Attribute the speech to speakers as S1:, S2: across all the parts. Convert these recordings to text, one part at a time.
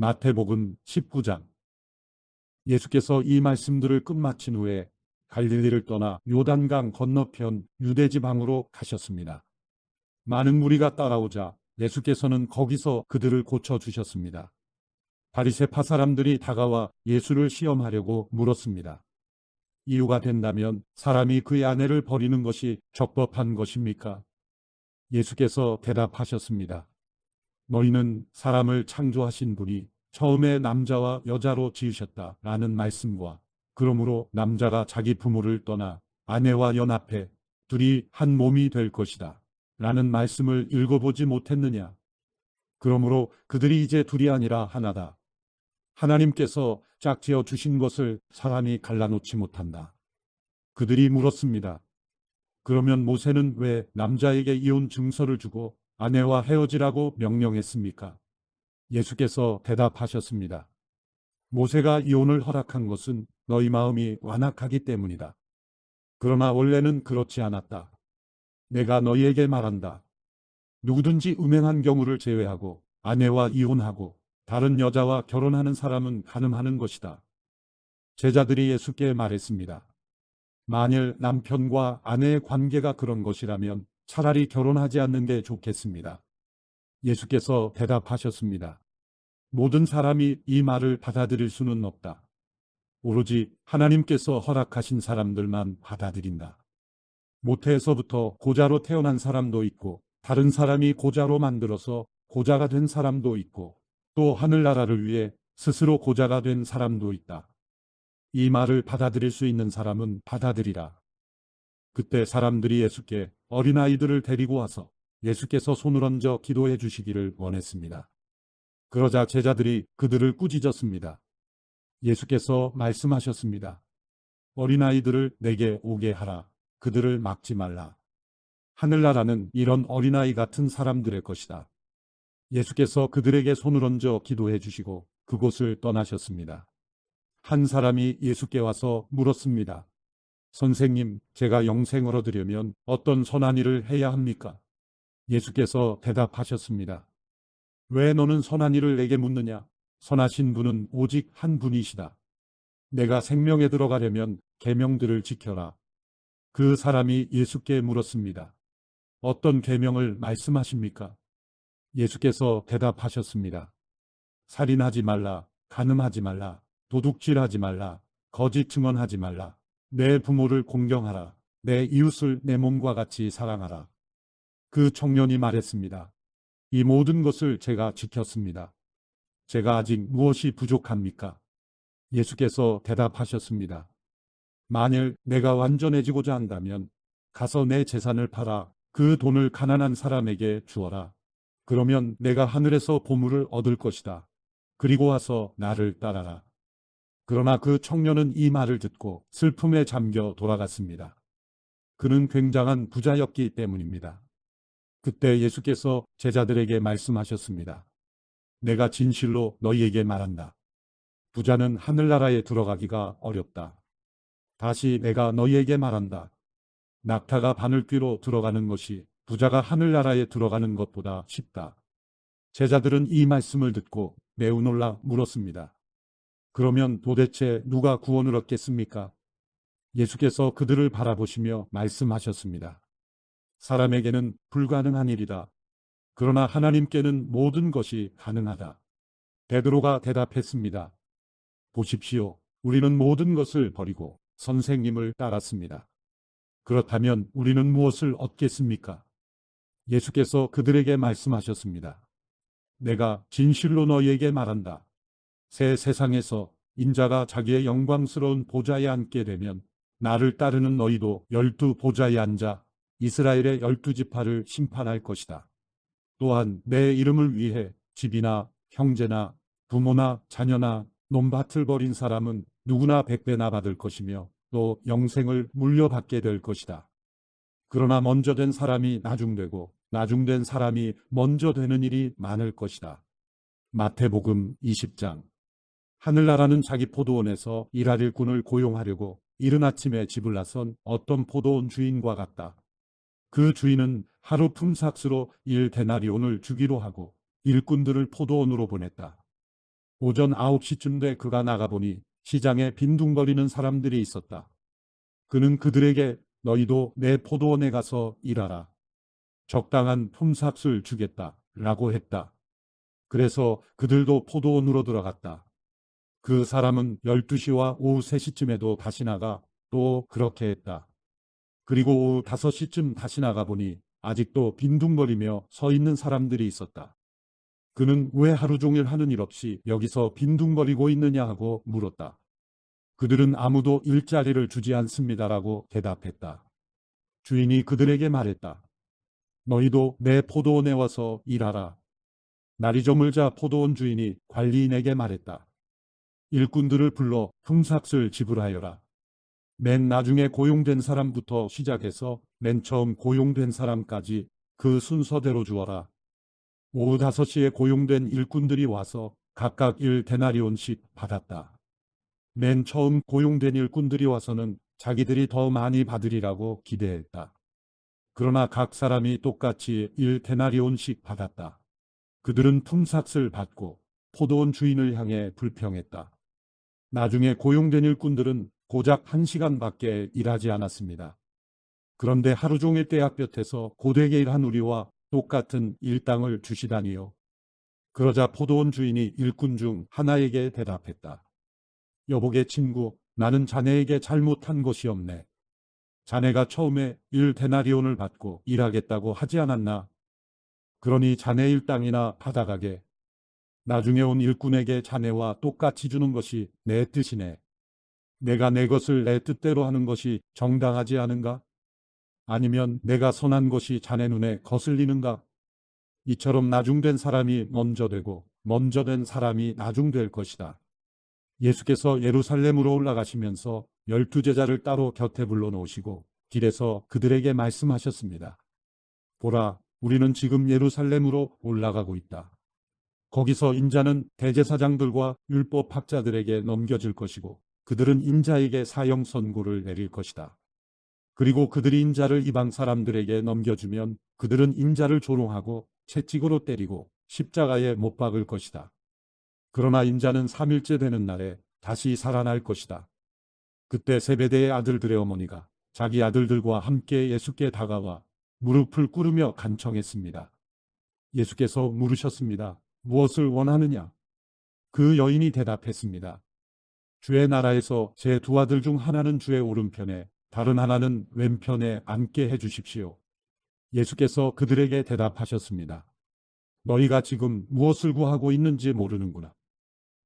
S1: 마태복음 19장. 예수께서 이 말씀들을 끝마친 후에 갈릴리를 떠나 요단강 건너편 유대 지방으로 가셨습니다. 많은 무리가 따라오자 예수께서는 거기서 그들을 고쳐주셨습니다. 바리새파 사람들이 다가와 예수를 시험하려고 물었습니다. 이유가 된다면 사람이 그의 아내를 버리는 것이 적법한 것입니까? 예수께서 대답하셨습니다. 너희는 사람을 창조하신 분이 처음에 남자와 여자로 지으셨다라는 말씀과 그러므로 남자가 자기 부모를 떠나 아내와 연합해 둘이 한 몸이 될 것이다 라는 말씀을 읽어보지 못했느냐? 그러므로 그들이 이제 둘이 아니라 하나다. 하나님께서 짝지어 주신 것을 사람이 갈라놓지 못한다. 그들이 물었습니다. 그러면 모세는 왜 남자에게 이혼 증서를 주고 아내와 헤어지라고 명령했습니까? 예수께서 대답하셨습니다. 모세가 이혼을 허락한 것은 너희 마음이 완악하기 때문이다. 그러나 원래는 그렇지 않았다. 내가 너희에게 말한다. 누구든지 음행한 경우를 제외하고 아내와 이혼하고 다른 여자와 결혼하는 사람은 간음하는 것이다. 제자들이 예수께 말했습니다. 만일 남편과 아내의 관계가 그런 것이라면 차라리 결혼하지 않는 게 좋겠습니다. 예수께서 대답하셨습니다. 모든 사람이 이 말을 받아들일 수는 없다. 오로지 하나님께서 허락하신 사람들만 받아들인다. 모태에서부터 고자로 태어난 사람도 있고 다른 사람이 고자로 만들어서 고자가 된 사람도 있고 또 하늘나라를 위해 스스로 고자가 된 사람도 있다. 이 말을 받아들일 수 있는 사람은 받아들이라. 그때 사람들이 예수께 어린아이들을 데리고 와서 예수께서 손을 얹어 기도해 주시기를 원했습니다. 그러자 제자들이 그들을 꾸짖었습니다. 예수께서 말씀하셨습니다. 어린아이들을 내게 오게 하라. 그들을 막지 말라. 하늘나라는 이런 어린아이 같은 사람들의 것이다. 예수께서 그들에게 손을 얹어 기도해 주시고 그곳을 떠나셨습니다. 한 사람이 예수께 와서 물었습니다. 선생님, 제가 영생을 얻으려면 어떤 선한 일을 해야 합니까? 예수께서 대답하셨습니다. 왜 너는 선한 일을 내게 묻느냐? 선하신 분은 오직 한 분이시다. 내가 생명에 들어가려면 계명들을 지켜라. 그 사람이 예수께 물었습니다. 어떤 계명을 말씀하십니까? 예수께서 대답하셨습니다. 살인하지 말라, 간음하지 말라, 도둑질하지 말라, 거짓 증언하지 말라, 내 부모를 공경하라, 내 이웃을 내 몸과 같이 사랑하라. 그 청년이 말했습니다. 이 모든 것을 제가 지켰습니다. 제가 아직 무엇이 부족합니까? 예수께서 대답하셨습니다. 만일 내가 완전해지고자 한다면 가서 내 재산을 팔아 그 돈을 가난한 사람에게 주어라. 그러면 내가 하늘에서 보물을 얻을 것이다. 그리고 와서 나를 따라라. 그러나 그 청년은 이 말을 듣고 슬픔에 잠겨 돌아갔습니다. 그는 굉장한 부자였기 때문입니다. 그때 예수께서 제자들에게 말씀하셨습니다. 내가 진실로 너희에게 말한다. 부자는 하늘나라에 들어가기가 어렵다. 다시 내가 너희에게 말한다. 낙타가 바늘귀로 들어가는 것이 부자가 하늘나라에 들어가는 것보다 쉽다. 제자들은 이 말씀을 듣고 매우 놀라 물었습니다. 그러면 도대체 누가 구원을 얻겠습니까? 예수께서 그들을 바라보시며 말씀하셨습니다. 사람에게는 불가능한 일이다. 그러나 하나님께는 모든 것이 가능하다. 베드로가 대답했습니다. 보십시오. 우리는 모든 것을 버리고 선생님을 따랐습니다. 그렇다면 우리는 무엇을 얻겠습니까? 예수께서 그들에게 말씀하셨습니다. 내가 진실로 너희에게 말한다. 새 세상에서 인자가 자기의 영광스러운 보좌에 앉게 되면 나를 따르는 너희도 12 보좌에 앉아 이스라엘의 12지파를 심판할 것이다. 또한 내 이름을 위해 집이나 형제나 부모나 자녀나 논밭을 버린 사람은 누구나 100배나 받을 것이며 또 영생을 물려받게 될 것이다. 그러나 먼저 된 사람이 나중되고 나중된 사람이 먼저 되는 일이 많을 것이다. 마태복음 20장. 하늘나라는 자기 포도원에서 일할 일꾼을 고용하려고 이른 아침에 집을 나선 어떤 포도원 주인과 같다. 그 주인은 하루 품삯으로 1데나리온을 주기로 하고 일꾼들을 포도원으로 보냈다. 오전 9시쯤 돼 그가 나가보니 시장에 빈둥거리는 사람들이 있었다. 그는 그들에게 너희도 내 포도원에 가서 일하라. 적당한 품삯을 주겠다. 라고 했다. 그래서 그들도 포도원으로 들어갔다. 그 사람은 12시와 오후 3시쯤에도 다시 나가 또 그렇게 했다. 그리고 오후 5시쯤 다시 나가보니 아직도 빈둥거리며 서 있는 사람들이 있었다. 그는 왜 하루 종일 하는 일 없이 여기서 빈둥거리고 있느냐 하고 물었다. 그들은 아무도 일자리를 주지 않습니다라고 대답했다. 주인이 그들에게 말했다. 너희도 내 포도원에 와서 일하라. 날이 저물자 포도원 주인이 관리인에게 말했다. 일꾼들을 불러 품삯을 지불하여라. 맨 나중에 고용된 사람부터 시작해서 맨 처음 고용된 사람까지 그 순서대로 주어라. 오후 5시에 고용된 일꾼들이 와서 각각 1데나리온씩 받았다. 맨 처음 고용된 일꾼들이 와서는 자기들이 더 많이 받으리라고 기대했다. 그러나 각 사람이 똑같이 1데나리온씩 받았다. 그들은 품삯을 받고 포도원 주인을 향해 불평했다. 나중에 고용된 일꾼들은 고작 1시간밖에 일하지 않았습니다. 그런데 하루 종일 떼약볕에서 고되게 일한 우리와 똑같은 일당을 주시다니요. 그러자 포도원 주인이 일꾼 중 하나에게 대답했다. 여보게 친구, 나는 자네에게 잘못한 것이 없네. 자네가 처음에 1데나리온을 받고 일하겠다고 하지 않았나? 그러니 자네 일당이나 받아가게. 나중에 온 일꾼에게 자네와 똑같이 주는 것이 내 뜻이네. 내가 내 것을 내 뜻대로 하는 것이 정당하지 않은가? 아니면 내가 선한 것이 자네 눈에 거슬리는가? 이처럼 나중된 사람이 먼저 되고 먼저 된 사람이 나중될 것이다. 예수께서 예루살렘으로 올라가시면서 12제자를 따로 곁에 불러놓으시고 길에서 그들에게 말씀하셨습니다. 보라, 우리는 지금 예루살렘으로 올라가고 있다. 거기서 인자는 대제사장들과 율법학자들에게 넘겨질 것이고 그들은 인자에게 사형 선고를 내릴 것이다. 그리고 그들이 인자를 이방 사람들에게 넘겨주면 그들은 인자를 조롱하고 채찍으로 때리고 십자가에 못 박을 것이다. 그러나 인자는 3일째 되는 날에 다시 살아날 것이다. 그때 세베대의 아들들의 어머니가 자기 아들들과 함께 예수께 다가와 무릎을 꿇으며 간청했습니다. 예수께서 물으셨습니다. 무엇을 원하느냐? 그 여인이 대답했습니다. 주의 나라에서 제 두 아들 중 하나는 주의 오른편에 다른 하나는 왼편에 앉게 해주십시오. 예수께서 그들에게 대답하셨습니다. 너희가 지금 무엇을 구하고 있는지 모르는구나.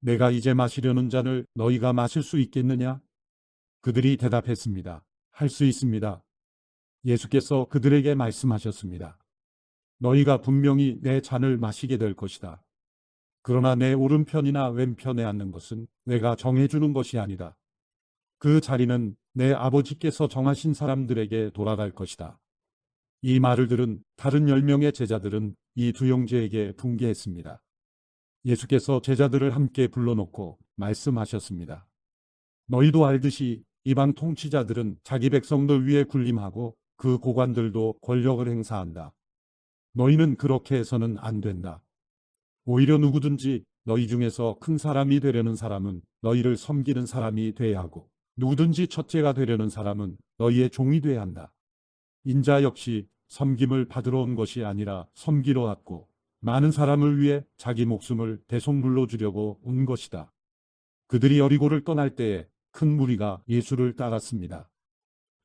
S1: 내가 이제 마시려는 잔을 너희가 마실 수 있겠느냐? 그들이 대답했습니다. 할 수 있습니다. 예수께서 그들에게 말씀하셨습니다. 너희가 분명히 내 잔을 마시게 될 것이다. 그러나 내 오른편이나 왼편에 앉는 것은 내가 정해주는 것이 아니다. 그 자리는 내 아버지께서 정하신 사람들에게 돌아갈 것이다. 이 말을 들은 다른 10명의 제자들은 이 두 형제에게 분개했습니다. 예수께서 제자들을 함께 불러놓고 말씀하셨습니다. 너희도 알듯이 이방 통치자들은 자기 백성들 위에 군림하고 그 고관들도 권력을 행사한다. 너희는 그렇게 해서는 안 된다. 오히려 누구든지 너희 중에서 큰 사람이 되려는 사람은 너희를 섬기는 사람이 돼야 하고 누구든지 첫째가 되려는 사람은 너희의 종이 돼야 한다. 인자 역시 섬김을 받으러 온 것이 아니라 섬기러 왔고 많은 사람을 위해 자기 목숨을 대속물로 주려고 온 것이다. 그들이 여리고를 떠날 때에 큰 무리가 예수를 따랐습니다.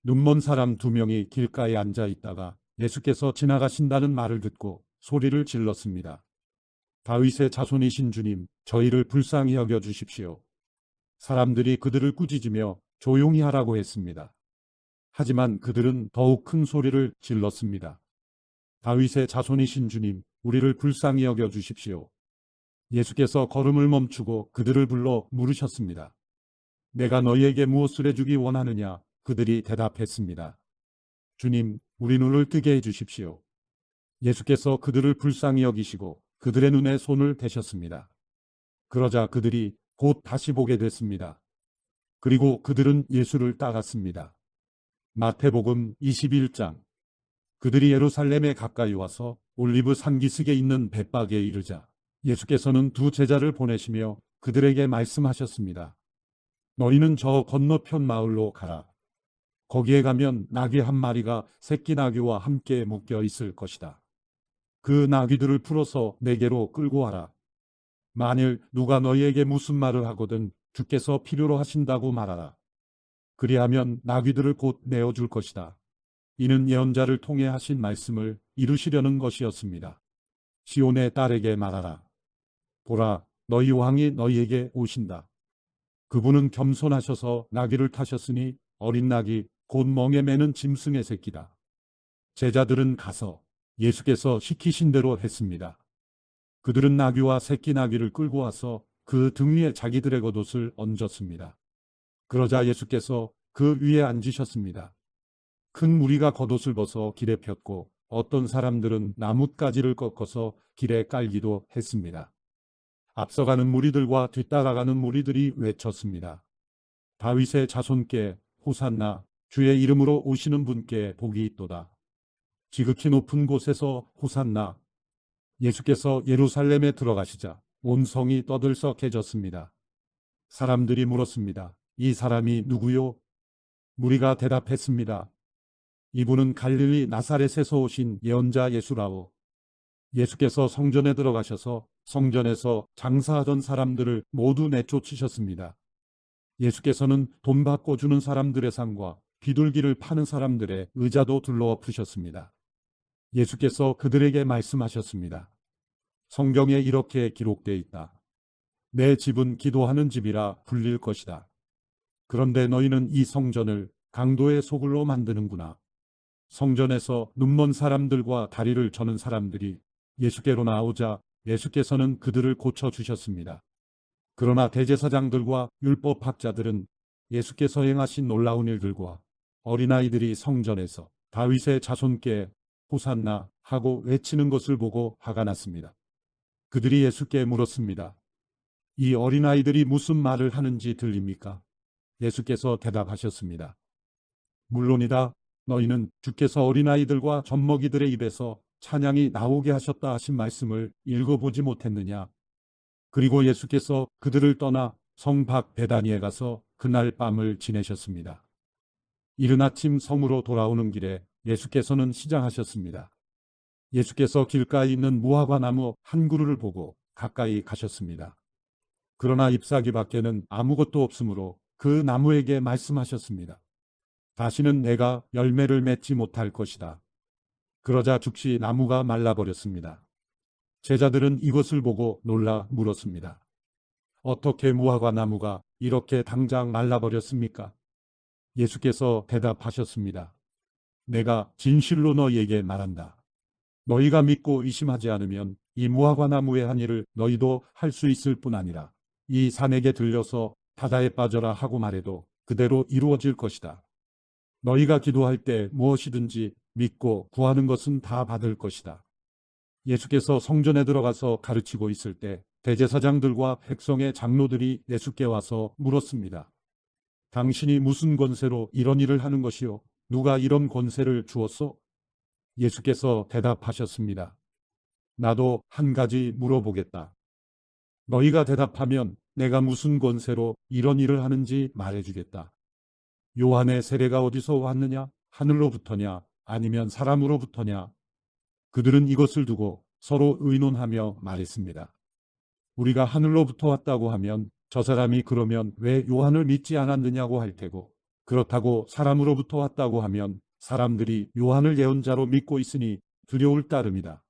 S1: 눈먼 사람 2명이 길가에 앉아 있다가 예수께서 지나가신다는 말을 듣고 소리를 질렀습니다. 다윗의 자손이신 주님, 저희를 불쌍히 여겨 주십시오. 사람들이 그들을 꾸짖으며 조용히 하라고 했습니다. 하지만 그들은 더욱 큰 소리를 질렀습니다. 다윗의 자손이신 주님, 우리를 불쌍히 여겨 주십시오. 예수께서 걸음을 멈추고 그들을 불러 물으셨습니다. 내가 너희에게 무엇을 해주기 원하느냐? 그들이 대답했습니다. 주님, 우리 눈을 뜨게 해주십시오. 예수께서 그들을 불쌍히 여기시고 그들의 눈에 손을 대셨습니다. 그러자 그들이 곧 다시 보게 됐습니다. 그리고 그들은 예수를 따랐습니다. 마태복음 21장. 그들이 예루살렘에 가까이 와서 올리브 산기슭에 있는 벳박에 이르자 예수께서는 두 제자를 보내시며 그들에게 말씀하셨습니다. 너희는 저 건너편 마을로 가라. 거기에 가면 나귀 한 마리가 새끼 나귀와 함께 묶여 있을 것이다. 그 나귀들을 풀어서 내게로 끌고 와라. 만일 누가 너희에게 무슨 말을 하거든 주께서 필요로 하신다고 말하라. 그리하면 나귀들을 곧 내어줄 것이다. 이는 예언자를 통해 하신 말씀을 이루시려는 것이었습니다. 시온의 딸에게 말하라. 보라, 너희 왕이 너희에게 오신다. 그분은 겸손하셔서 나귀를 타셨으니 어린 나귀 곧 멍에 매는 짐승의 새끼다. 제자들은 가서 예수께서 시키신 대로 했습니다. 그들은 나귀와 새끼 나귀를 끌고 와서 그 등 위에 자기들의 겉옷을 얹었습니다. 그러자 예수께서 그 위에 앉으셨습니다. 큰 무리가 겉옷을 벗어 길에 폈고 어떤 사람들은 나뭇가지를 꺾어서 길에 깔기도 했습니다. 앞서가는 무리들과 뒤따라가는 무리들이 외쳤습니다. 다윗의 자손께 호산나, 주의 이름으로 오시는 분께 복이 있도다. 지극히 높은 곳에서 호산나. 예수께서 예루살렘에 들어가시자 온 성이 떠들썩해졌습니다. 사람들이 물었습니다. 이 사람이 누구요? 무리가 대답했습니다. 이분은 갈릴리 나사렛에서 오신 예언자 예수라오. 예수께서 성전에 들어가셔서 성전에서 장사하던 사람들을 모두 내쫓으셨습니다. 예수께서는 돈 받고 주는 사람들의 상과 비둘기를 파는 사람들의 의자도 둘러엎으셨습니다. 예수께서 그들에게 말씀하셨습니다. 성경에 이렇게 기록되어 있다. 내 집은 기도하는 집이라 불릴 것이다. 그런데 너희는 이 성전을 강도의 소굴로 만드는구나. 성전에서 눈먼 사람들과 다리를 저는 사람들이 예수께로 나오자 예수께서는 그들을 고쳐주셨습니다. 그러나 대제사장들과 율법학자들은 예수께서 행하신 놀라운 일들과 어린아이들이 성전에서 다윗의 자손께 호산나 하고 외치는 것을 보고 화가 났습니다. 그들이 예수께 물었습니다. 이 어린아이들이 무슨 말을 하는지 들립니까? 예수께서 대답하셨습니다. 물론이다. 너희는 주께서 어린아이들과 젖먹이들의 입에서 찬양이 나오게 하셨다 하신 말씀을 읽어보지 못했느냐? 그리고 예수께서 그들을 떠나 성 밖 베다니에 가서 그날 밤을 지내셨습니다. 이른 아침 성으로 돌아오는 길에 예수께서는 시장하셨습니다. 예수께서 길가에 있는 무화과 나무 한 그루를 보고 가까이 가셨습니다. 그러나 잎사귀 밖에는 아무것도 없으므로 그 나무에게 말씀하셨습니다. 다시는 내가 열매를 맺지 못할 것이다. 그러자 즉시 나무가 말라버렸습니다. 제자들은 이것을 보고 놀라 물었습니다. 어떻게 무화과 나무가 이렇게 당장 말라버렸습니까? 예수께서 대답하셨습니다. 내가 진실로 너희에게 말한다. 너희가 믿고 의심하지 않으면 이 무화과 나무의 한 일을 너희도 할 수 있을 뿐 아니라 이 산에게 들려서 바다에 빠져라 하고 말해도 그대로 이루어질 것이다. 너희가 기도할 때 무엇이든지 믿고 구하는 것은 다 받을 것이다. 예수께서 성전에 들어가서 가르치고 있을 때 대제사장들과 백성의 장로들이 예수께 와서 물었습니다. 당신이 무슨 권세로 이런 일을 하는 것이요? 누가 이런 권세를 주었소? 예수께서 대답하셨습니다. 나도 한 가지 물어보겠다. 너희가 대답하면 내가 무슨 권세로 이런 일을 하는지 말해주겠다. 요한의 세례가 어디서 왔느냐? 하늘로부터냐? 아니면 사람으로부터냐? 그들은 이것을 두고 서로 의논하며 말했습니다. 우리가 하늘로부터 왔다고 하면 저 사람이 그러면 왜 요한을 믿지 않았느냐고 할 테고, 그렇다고 사람으로부터 왔다고 하면 사람들이 요한을 예언자로 믿고 있으니 두려울 따름이다.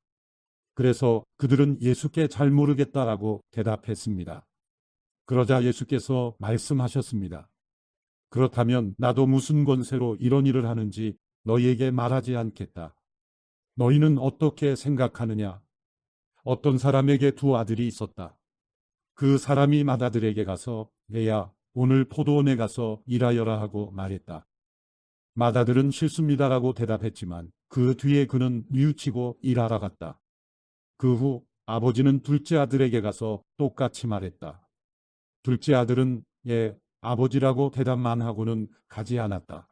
S1: 그래서 그들은 예수께 잘 모르겠다라고 대답했습니다. 그러자 예수께서 말씀하셨습니다. 그렇다면 나도 무슨 권세로 이런 일을 하는지 너희에게 말하지 않겠다. 너희는 어떻게 생각하느냐? 어떤 사람에게 두 아들이 있었다. 그 사람이 맏아들에게 가서 얘야 오늘 포도원에 가서 일하여라 하고 말했다. 맏아들은 싫습니다라고 대답했지만 그 뒤에 그는 뉘우치고 일하러 갔다. 그 후 아버지는 둘째 아들에게 가서 똑같이 말했다. 둘째 아들은 예, 아버지라고 대답만 하고는 가지 않았다.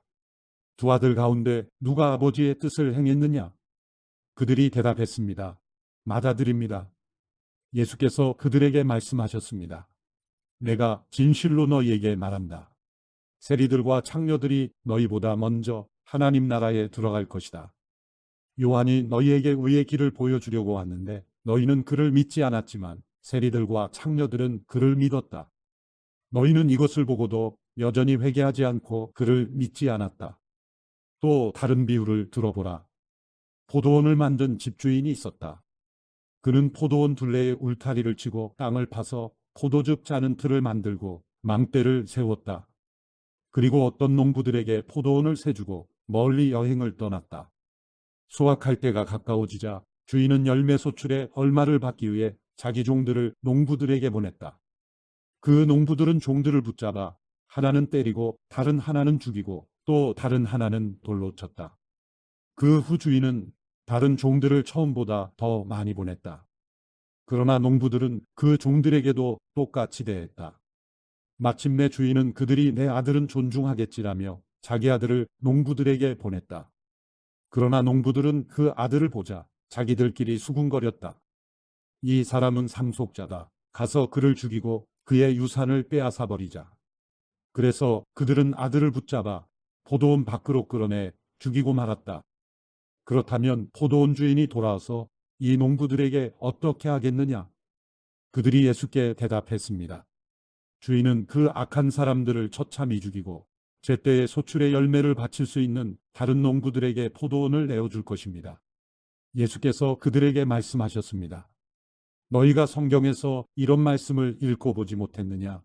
S1: 두 아들 가운데 누가 아버지의 뜻을 행했느냐? 그들이 대답했습니다. 맏아들입니다. 예수께서 그들에게 말씀하셨습니다. 내가 진실로 너희에게 말한다. 세리들과 창녀들이 너희보다 먼저 하나님 나라에 들어갈 것이다. 요한이 너희에게 의의 길을 보여주려고 왔는데 너희는 그를 믿지 않았지만 세리들과 창녀들은 그를 믿었다. 너희는 이것을 보고도 여전히 회개하지 않고 그를 믿지 않았다. 또 다른 비유를 들어보라. 포도원을 만든 집주인이 있었다. 그는 포도원 둘레에 울타리를 치고 땅을 파서 포도즙 짜는 틀을 만들고 망대를 세웠다. 그리고 어떤 농부들에게 포도원을 세주고 멀리 여행을 떠났다. 수확할 때가 가까워지자 주인은 열매 소출에 얼마를 받기 위해 자기 종들을 농부들에게 보냈다. 그 농부들은 종들을 붙잡아 하나는 때리고 다른 하나는 죽이고 또 다른 하나는 돌로 쳤다. 그 후 주인은 다른 종들을 처음보다 더 많이 보냈다. 그러나 농부들은 그 종들에게도 똑같이 대했다. 마침내 주인은 그들이 내 아들은 존중하겠지라며 자기 아들을 농부들에게 보냈다. 그러나 농부들은 그 아들을 보자 자기들끼리 수군거렸다. 이 사람은 상속자다. 가서 그를 죽이고 그의 유산을 빼앗아 버리자. 그래서 그들은 아들을 붙잡아 포도원 밖으로 끌어내 죽이고 말았다. 그렇다면 포도원 주인이 돌아와서 이 농부들에게 어떻게 하겠느냐? 그들이 예수께 대답했습니다. 주인은 그 악한 사람들을 처참히 죽이고 제때에 소출의 열매를 바칠 수 있는 다른 농부들에게 포도원을 내어줄 것입니다. 예수께서 그들에게 말씀하셨습니다. 너희가 성경에서 이런 말씀을 읽고 보지 못했느냐?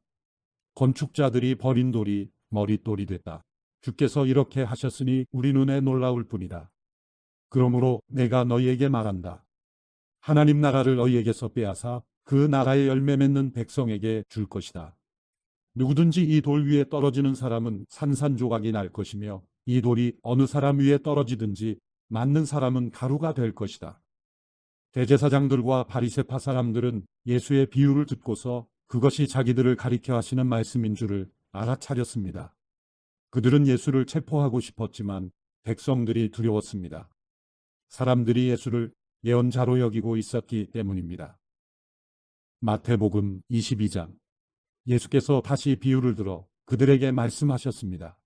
S1: 건축자들이 버린 돌이 머릿돌이 됐다. 주께서 이렇게 하셨으니 우리 눈에 놀라울 뿐이다. 그러므로 내가 너희에게 말한다. 하나님 나라를 너희에게서 빼앗아 그 나라의 열매 맺는 백성에게 줄 것이다. 누구든지 이 돌 위에 떨어지는 사람은 산산조각이 날 것이며 이 돌이 어느 사람 위에 떨어지든지 맞는 사람은 가루가 될 것이다. 대제사장들과 바리새파 사람들은 예수의 비유를 듣고서 그것이 자기들을 가리켜 하시는 말씀인 줄을 알아차렸습니다. 그들은 예수를 체포하고 싶었지만 백성들이 두려웠습니다. 사람들이 예수를 예언자로 여기고 있었기 때문입니다. 마태복음 22장. 예수께서 다시 비유를 들어 그들에게 말씀하셨습니다.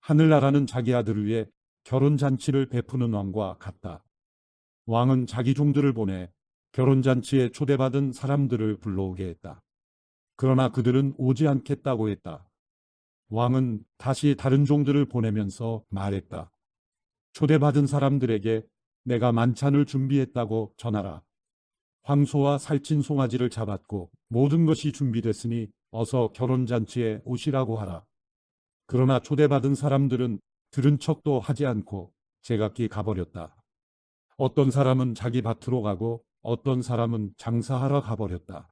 S1: 하늘나라는 자기 아들을 위해 결혼잔치를 베푸는 왕과 같다. 왕은 자기 종들을 보내 결혼잔치에 초대받은 사람들을 불러오게 했다. 그러나 그들은 오지 않겠다고 했다. 왕은 다시 다른 종들을 보내면서 말했다. 초대받은 사람들에게 내가 만찬을 준비했다고 전하라. 황소와 살찐 송아지를 잡았고 모든 것이 준비됐으니 어서 결혼잔치에 오시라고 하라. 그러나 초대받은 사람들은 들은 척도 하지 않고 제각기 가버렸다. 어떤 사람은 자기 밭으로 가고 어떤 사람은 장사하러 가버렸다.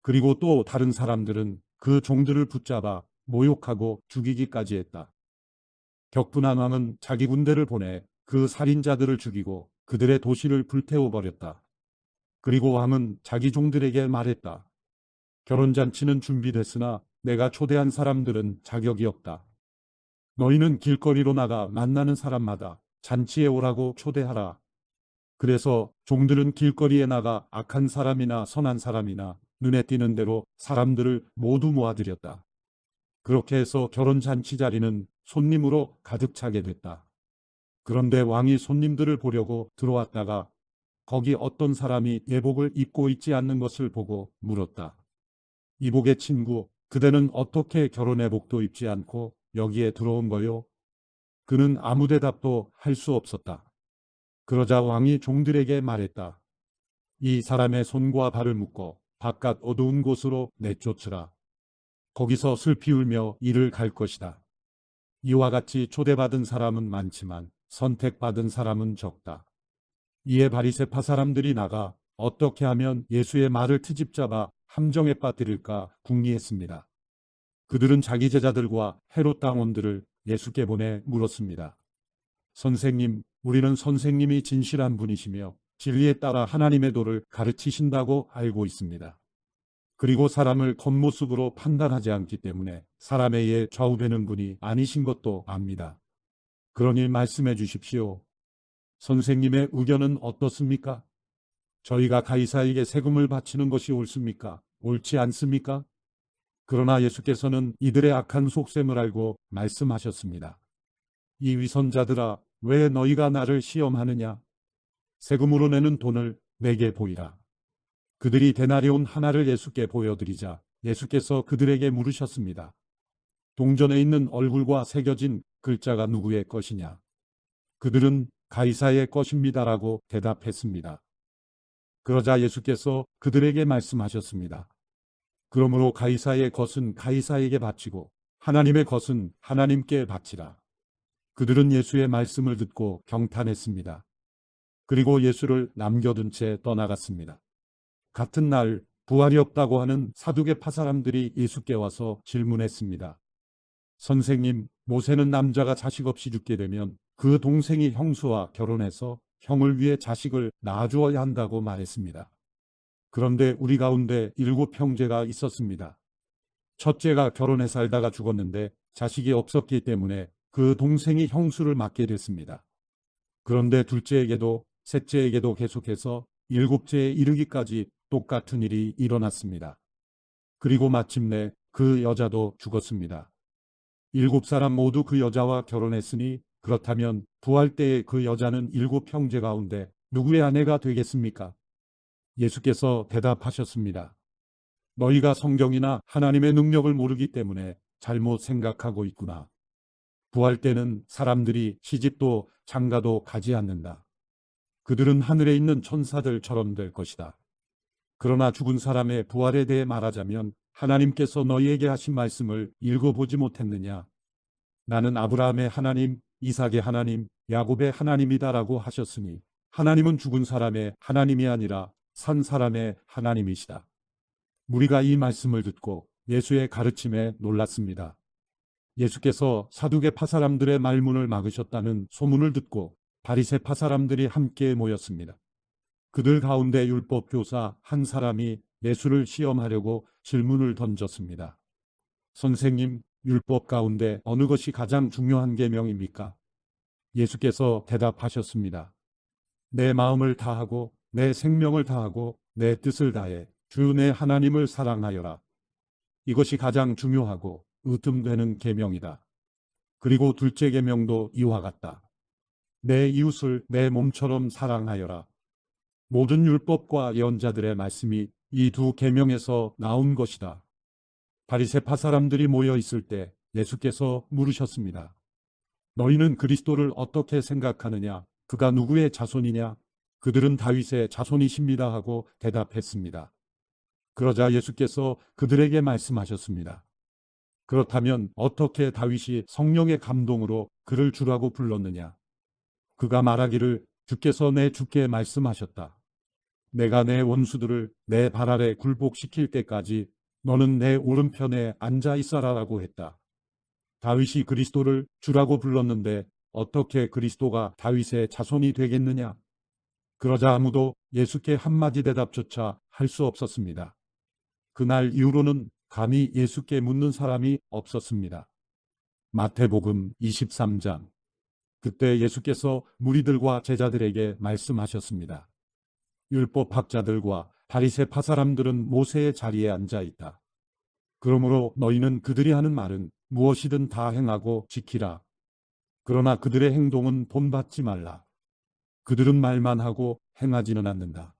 S1: 그리고 또 다른 사람들은 그 종들을 붙잡아 모욕하고 죽이기까지 했다. 격분한 왕은 자기 군대를 보내 그 살인자들을 죽이고 그들의 도시를 불태워버렸다. 그리고 왕은 자기 종들에게 말했다. 결혼잔치는 준비됐으나 내가 초대한 사람들은 자격이 없다. 너희는 길거리로 나가 만나는 사람마다 잔치에 오라고 초대하라. 그래서 종들은 길거리에 나가 악한 사람이나 선한 사람이나 눈에 띄는 대로 사람들을 모두 모아들였다. 그렇게 해서 결혼잔치 자리는 손님으로 가득 차게 됐다. 그런데 왕이 손님들을 보려고 들어왔다가 거기 어떤 사람이 예복을 입고 있지 않는 것을 보고 물었다. 이복의 친구, 그대는 어떻게 결혼예복도 입지 않고 여기에 들어온 거요? 그는 아무 대답도 할 수 없었다. 그러자 왕이 종들에게 말했다. 이 사람의 손과 발을 묶어 바깥 어두운 곳으로 내쫓으라. 거기서 슬피 울며 이를 갈 것이다. 이와 같이 초대받은 사람은 많지만 선택받은 사람은 적다. 이에 바리새파 사람들이 나가 어떻게 하면 예수의 말을 트집잡아 함정에 빠뜨릴까 궁리했습니다. 그들은 자기 제자들과 헤롯 당원들을 예수께 보내 물었습니다. 선생님, 우리는 선생님이 진실한 분이시며 진리에 따라 하나님의 도를 가르치신다고 알고 있습니다. 그리고 사람을 겉모습으로 판단하지 않기 때문에 사람에 의해 좌우되는 분이 아니신 것도 압니다. 그러니 말씀해 주십시오. 선생님의 의견은 어떻습니까? 저희가 가이사에게 세금을 바치는 것이 옳습니까? 옳지 않습니까? 그러나 예수께서는 이들의 악한 속셈을 알고 말씀하셨습니다. 이 위선자들아, 왜 너희가 나를 시험하느냐? 세금으로 내는 돈을 내게 보이라. 그들이 데나리온 하나를 예수께 보여드리자 예수께서 그들에게 물으셨습니다. 동전에 있는 얼굴과 새겨진 글자가 누구의 것이냐? 그들은 가이사의 것입니다라고 대답했습니다. 그러자 예수께서 그들에게 말씀하셨습니다. 그러므로 가이사의 것은 가이사에게 바치고 하나님의 것은 하나님께 바치라. 그들은 예수의 말씀을 듣고 경탄했습니다. 그리고 예수를 남겨둔 채 떠나갔습니다. 같은 날 부활이 없다고 하는 사두개파 사람들이 예수께 와서 질문했습니다. 선생님, 모세는 남자가 자식 없이 죽게 되면 그 동생이 형수와 결혼해서 형을 위해 자식을 낳아주어야 한다고 말했습니다. 그런데 우리 가운데 7형제가 있었습니다. 첫째가 결혼해 살다가 죽었는데 자식이 없었기 때문에 그 동생이 형수를 맡게 됐습니다. 그런데 둘째에게도 셋째에게도 계속해서 7째에 이르기까지 똑같은 일이 일어났습니다. 그리고 마침내 그 여자도 죽었습니다. 7사람 모두 그 여자와 결혼했으니 그렇다면 부활 때의 그 여자는 7형제 가운데 누구의 아내가 되겠습니까? 예수께서 대답하셨습니다. 너희가 성경이나 하나님의 능력을 모르기 때문에 잘못 생각하고 있구나. 부활 때는 사람들이 시집도 장가도 가지 않는다. 그들은 하늘에 있는 천사들처럼 될 것이다. 그러나 죽은 사람의 부활에 대해 말하자면 하나님께서 너희에게 하신 말씀을 읽어보지 못했느냐? 나는 아브라함의 하나님, 이삭의 하나님, 야곱의 하나님이다라고 하셨으니 하나님은 죽은 사람의 하나님이 아니라 산 사람의 하나님이시다. 무리가 이 말씀을 듣고 예수의 가르침에 놀랐습니다. 예수께서 사두개파 사람들의 말문을 막으셨다는 소문을 듣고 바리새파 사람들이 함께 모였습니다. 그들 가운데 율법 교사 한 사람이 예수를 시험하려고 질문을 던졌습니다. 선생님, 율법 가운데 어느 것이 가장 중요한 계명입니까? 예수께서 대답하셨습니다. 내 마음을 다하고 내 생명을 다하고 내 뜻을 다해 주 내 하나님을 사랑하여라. 이것이 가장 중요하고 으뜸되는 계명이다. 그리고 둘째 계명도 이와 같다. 내 이웃을 내 몸처럼 사랑하여라. 모든 율법과 예언자들의 말씀이 이 두 계명에서 나온 것이다. 바리새파 사람들이 모여 있을 때 예수께서 물으셨습니다. 너희는 그리스도를 어떻게 생각하느냐? 그가 누구의 자손이냐? 그들은 다윗의 자손이십니다 하고 대답했습니다. 그러자 예수께서 그들에게 말씀하셨습니다. 그렇다면 어떻게 다윗이 성령의 감동으로 그를 주라고 불렀느냐? 그가 말하기를 주께서 내 주께 말씀하셨다. 내가 내 원수들을 내 발 아래 굴복시킬 때까지 너는 내 오른편에 앉아 있어라라고 했다. 다윗이 그리스도를 주라고 불렀는데 어떻게 그리스도가 다윗의 자손이 되겠느냐? 그러자 아무도 예수께 한마디 대답조차 할 수 없었습니다. 그날 이후로는 감히 예수께 묻는 사람이 없었습니다. 마태복음 23장. 그때 예수께서 무리들과 제자들에게 말씀하셨습니다. 율법학자들과 바리새파 사람들은 모세의 자리에 앉아 있다. 그러므로 너희는 그들이 하는 말은 무엇이든 다 행하고 지키라. 그러나 그들의 행동은 본받지 말라. 그들은 말만 하고 행하지는 않는다.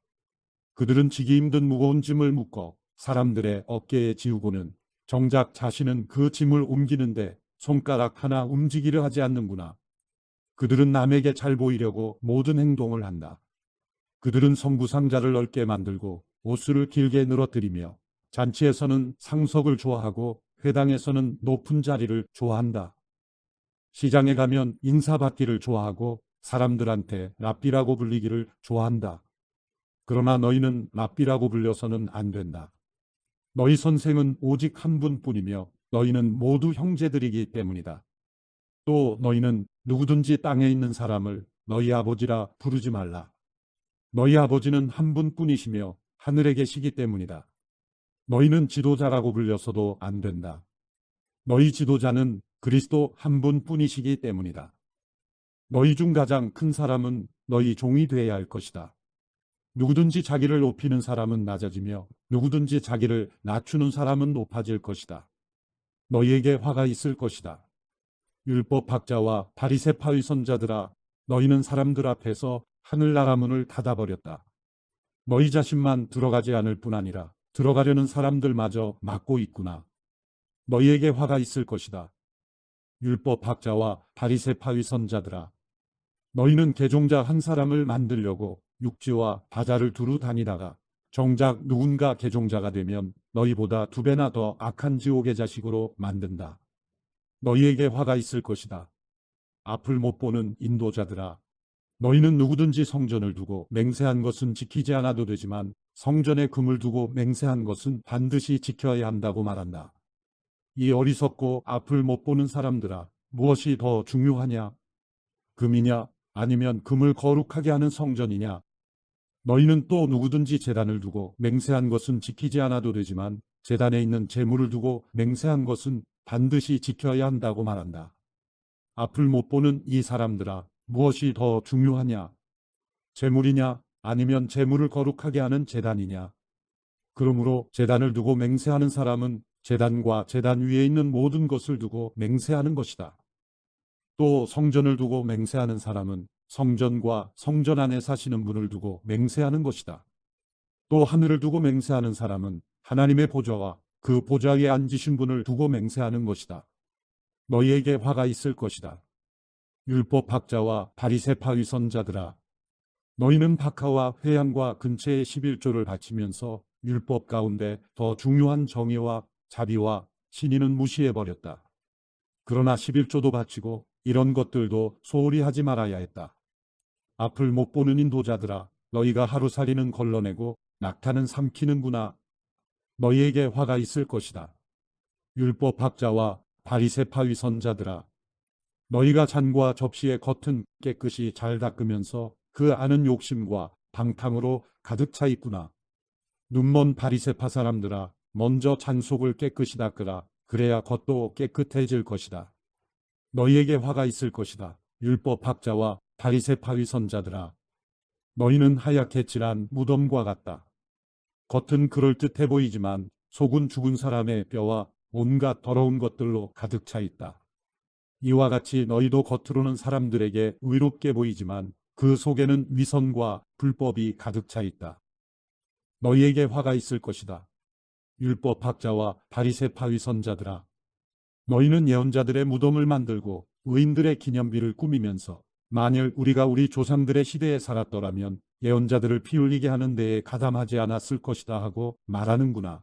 S1: 그들은 지기 힘든 무거운 짐을 묶어 사람들의 어깨에 지우고는 정작 자신은 그 짐을 옮기는데 손가락 하나 움직이려 하지 않는구나. 그들은 남에게 잘 보이려고 모든 행동을 한다. 그들은 성부상자를 넓게 만들고 옷수를 길게 늘어뜨리며 잔치에서는 상석을 좋아하고 회당에서는 높은 자리를 좋아한다. 시장에 가면 인사받기를 좋아하고 사람들한테 랍비라고 불리기를 좋아한다. 그러나 너희는 랍비라고 불려서는 안 된다. 너희 선생은 오직 한 분뿐이며 너희는 모두 형제들이기 때문이다. 또 너희는 누구든지 땅에 있는 사람을 너희 아버지라 부르지 말라. 너희 아버지는 한 분뿐이시며 하늘에 계시기 때문이다. 너희는 지도자라고 불려서도 안 된다. 너희 지도자는 그리스도 한 분뿐이시기 때문이다. 너희 중 가장 큰 사람은 너희 종이 되어야 할 것이다. 누구든지 자기를 높이는 사람은 낮아지며 누구든지 자기를 낮추는 사람은 높아질 것이다. 너희에게 화가 있을 것이다. 율법 학자와 바리새파의 선자들아, 너희는 사람들 앞에서 하늘나라 문을 닫아버렸다. 너희 자신만 들어가지 않을 뿐 아니라 들어가려는 사람들마저 막고 있구나. 너희에게 화가 있을 것이다. 율법 학자와 바리새파의 선자들아, 너희는 개종자 한 사람을 만들려고 육지와 바다를 두루 다니다가 정작 누군가 개종자가 되면 너희보다 2배나 더 악한 지옥의 자식으로 만든다. 너희에게 화가 있을 것이다. 앞을 못 보는 인도자들아, 너희는 누구든지 성전을 두고 맹세한 것은 지키지 않아도 되지만 성전에 금을 두고 맹세한 것은 반드시 지켜야 한다고 말한다. 이 어리석고 앞을 못 보는 사람들아, 무엇이 더 중요하냐? 금이냐? 아니면 금을 거룩하게 하는 성전이냐? 너희는 또 누구든지 제단을 두고 맹세한 것은 지키지 않아도 되지만 제단에 있는 제물을 두고 맹세한 것은 반드시 지켜야 한다고 말한다. 앞을 못 보는 이 사람들아, 무엇이 더 중요하냐? 제물이냐? 아니면 제물을 거룩하게 하는 제단이냐? 그러므로 제단을 두고 맹세하는 사람은 제단과 제단 위에 있는 모든 것을 두고 맹세하는 것이다. 또 성전을 두고 맹세하는 사람은 성전과 성전 안에 사시는 분을 두고 맹세하는 것이다. 또 하늘을 두고 맹세하는 사람은 하나님의 보좌와 그 보좌 위에 앉으신 분을 두고 맹세하는 것이다. 너희에게 화가 있을 것이다. 율법 학자와 바리새파의 선자들아, 너희는 박하와 회양과 근처의 11조를 바치면서 율법 가운데 더 중요한 정의와 자비와 신의는 무시해버렸다. 그러나 11조도 바치고 이런 것들도 소홀히 하지 말아야 했다. 앞을 못 보는 인도자들아, 너희가 하루살이는 걸러내고 낙타는 삼키는구나. 너희에게 화가 있을 것이다. 율법 학자와 바리새파의 선자들아, 너희가 잔과 접시의 겉은 깨끗이 잘 닦으면서 그 안은 욕심과 방탕으로 가득 차 있구나. 눈먼 바리새파 사람들아, 먼저 잔 속을 깨끗이 닦으라. 그래야 겉도 깨끗해질 것이다. 너희에게 화가 있을 것이다. 율법 학자와 바리새파의 선자들아, 너희는 하얗게 칠한 무덤과 같다. 겉은 그럴듯해 보이지만 속은 죽은 사람의 뼈와 온갖 더러운 것들로 가득 차 있다. 이와 같이 너희도 겉으로는 사람들에게 의롭게 보이지만 그 속에는 위선과 불법이 가득 차 있다. 너희에게 화가 있을 것이다. 율법 학자와 바리새파의 선자들아, 너희는 예언자들의 무덤을 만들고 의인들의 기념비를 꾸미면서 만일 우리가 우리 조상들의 시대에 살았더라면 예언자들을 피 흘리게 하는 데에 가담하지 않았을 것이다 하고 말하는구나.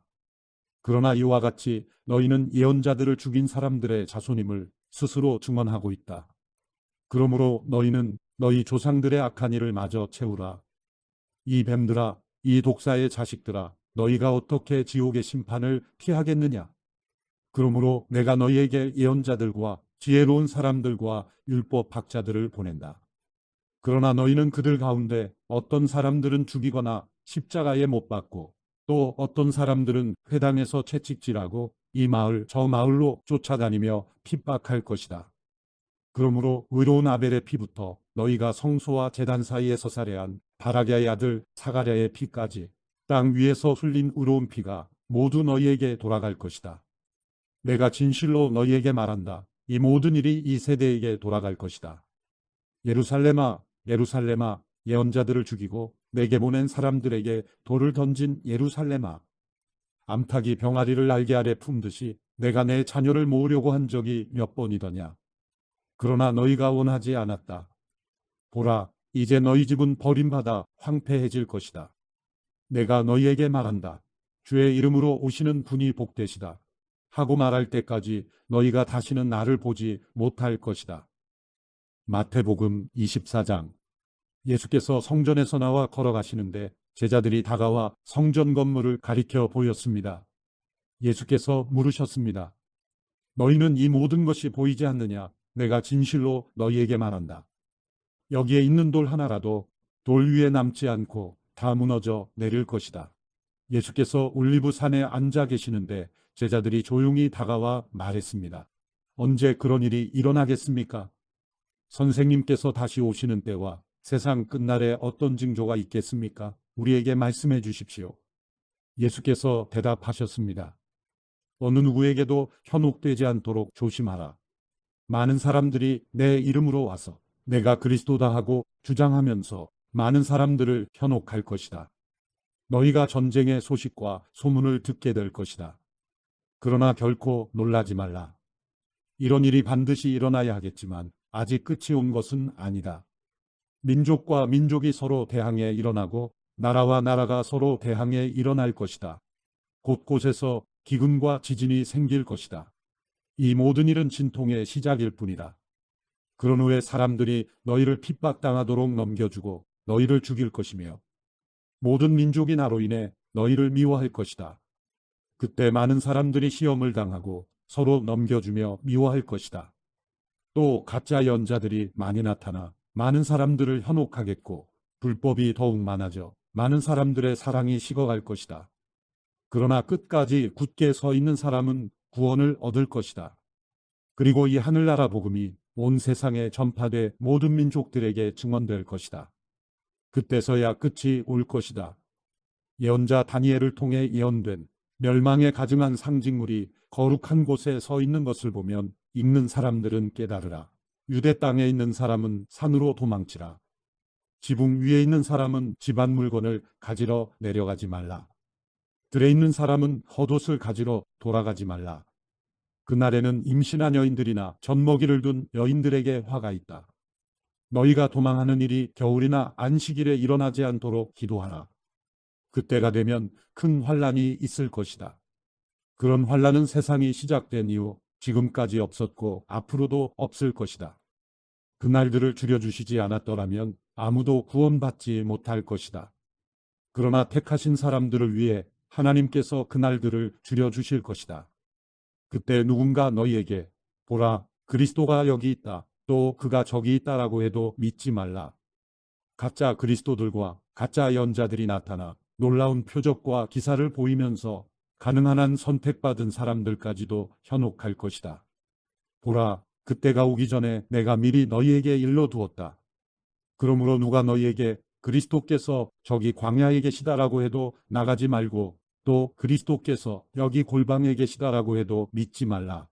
S1: 그러나 이와 같이 너희는 예언자들을 죽인 사람들의 자손임을 스스로 증언하고 있다. 그러므로 너희는 너희 조상들의 악한 일을 마저 채우라. 이 뱀들아, 이 독사의 자식들아, 너희가 어떻게 지옥의 심판을 피하겠느냐? 그러므로 내가 너희에게 예언자들과 지혜로운 사람들과 율법 학자들을 보낸다. 그러나 너희는 그들 가운데 어떤 사람들은 죽이거나 십자가에 못 박고 또 어떤 사람들은 회당에서 채찍질하고 이 마을 저 마을로 쫓아다니며 핍박할 것이다. 그러므로 의로운 아벨의 피부터 너희가 성소와 제단 사이에서 살해한 바라랴의 아들 사가랴의 피까지 땅 위에서 흘린 의로운 피가 모두 너희에게 돌아갈 것이다. 내가 진실로 너희에게 말한다. 이 모든 일이 이 세대에게 돌아갈 것이다. 예루살렘아, 예루살렘아, 예언자들을 죽이고 내게 보낸 사람들에게 돌을 던진 예루살렘아. 암탉이 병아리를 날개 아래 품듯이 내가 내 자녀를 모으려고 한 적이 몇 번이더냐. 그러나 너희가 원하지 않았다. 보라, 이제 너희 집은 버림받아 황폐해질 것이다. 내가 너희에게 말한다. 주의 이름으로 오시는 분이 복되시다. 하고 말할 때까지 너희가 다시는 나를 보지 못할 것이다. 마태복음 24장. 예수께서 성전에서 나와 걸어가시는데 제자들이 다가와 성전 건물을 가리켜 보였습니다. 예수께서 물으셨습니다. 너희는 이 모든 것이 보이지 않느냐? 내가 진실로 너희에게 말한다. 여기에 있는 돌 하나라도 돌 위에 남지 않고 다 무너져 내릴 것이다. 예수께서 올리브 산에 앉아 계시는데 제자들이 조용히 다가와 말했습니다. 언제 그런 일이 일어나겠습니까? 선생님께서 다시 오시는 때와 세상 끝날에 어떤 징조가 있겠습니까? 우리에게 말씀해 주십시오. 예수께서 대답하셨습니다. 어느 누구에게도 현혹되지 않도록 조심하라. 많은 사람들이 내 이름으로 와서 내가 그리스도다 하고 주장하면서 많은 사람들을 현혹할 것이다. 너희가 전쟁의 소식과 소문을 듣게 될 것이다. 그러나 결코 놀라지 말라. 이런 일이 반드시 일어나야 하겠지만 아직 끝이 온 것은 아니다. 민족과 민족이 서로 대항해 일어나고 나라와 나라가 서로 대항해 일어날 것이다. 곳곳에서 기근과 지진이 생길 것이다. 이 모든 일은 진통의 시작일 뿐이다. 그런 후에 사람들이 너희를 핍박당하도록 넘겨주고 너희를 죽일 것이며 모든 민족이 나로 인해 너희를 미워할 것이다. 그때 많은 사람들이 시험을 당하고 서로 넘겨주며 미워할 것이다. 또 가짜 연자들이 많이 나타나 많은 사람들을 현혹하겠고 불법이 더욱 많아져 많은 사람들의 사랑이 식어갈 것이다. 그러나 끝까지 굳게 서 있는 사람은 구원을 얻을 것이다. 그리고 이 하늘나라 복음이 온 세상에 전파돼 모든 민족들에게 증언될 것이다. 그때서야 끝이 올 것이다. 예언자 다니엘을 통해 예언된 멸망에 가증한 상징물이 거룩한 곳에 서 있는 것을 보면 읽는 사람들은 깨달으라. 유대 땅에 있는 사람은 산으로 도망치라. 지붕 위에 있는 사람은 집안 물건을 가지러 내려가지 말라. 들에 있는 사람은 헛옷을 가지러 돌아가지 말라. 그날에는 임신한 여인들이나 젖먹이를 둔 여인들에게 화가 있다. 너희가 도망하는 일이 겨울이나 안식일에 일어나지 않도록 기도하라. 그때가 되면 큰 환란이 있을 것이다. 그런 환란은 세상이 시작된 이후 지금까지 없었고 앞으로도 없을 것이다. 그날들을 줄여주시지 않았더라면 아무도 구원받지 못할 것이다. 그러나 택하신 사람들을 위해 하나님께서 그날들을 줄여주실 것이다. 그때 누군가 너희에게 보라, 그리스도가 여기 있다, 또 그가 저기 있다라고 해도 믿지 말라. 가짜 그리스도들과 가짜 연자들이 나타나 놀라운 표적과 기사를 보이면서 가능한 한 선택받은 사람들까지도 현혹할 것이다. 보라, 그때가 오기 전에 내가 미리 너희에게 일러두었다. 그러므로 누가 너희에게 그리스도께서 저기 광야에 계시다라고 해도 나가지 말고 또 그리스도께서 여기 골방에 계시다라고 해도 믿지 말라.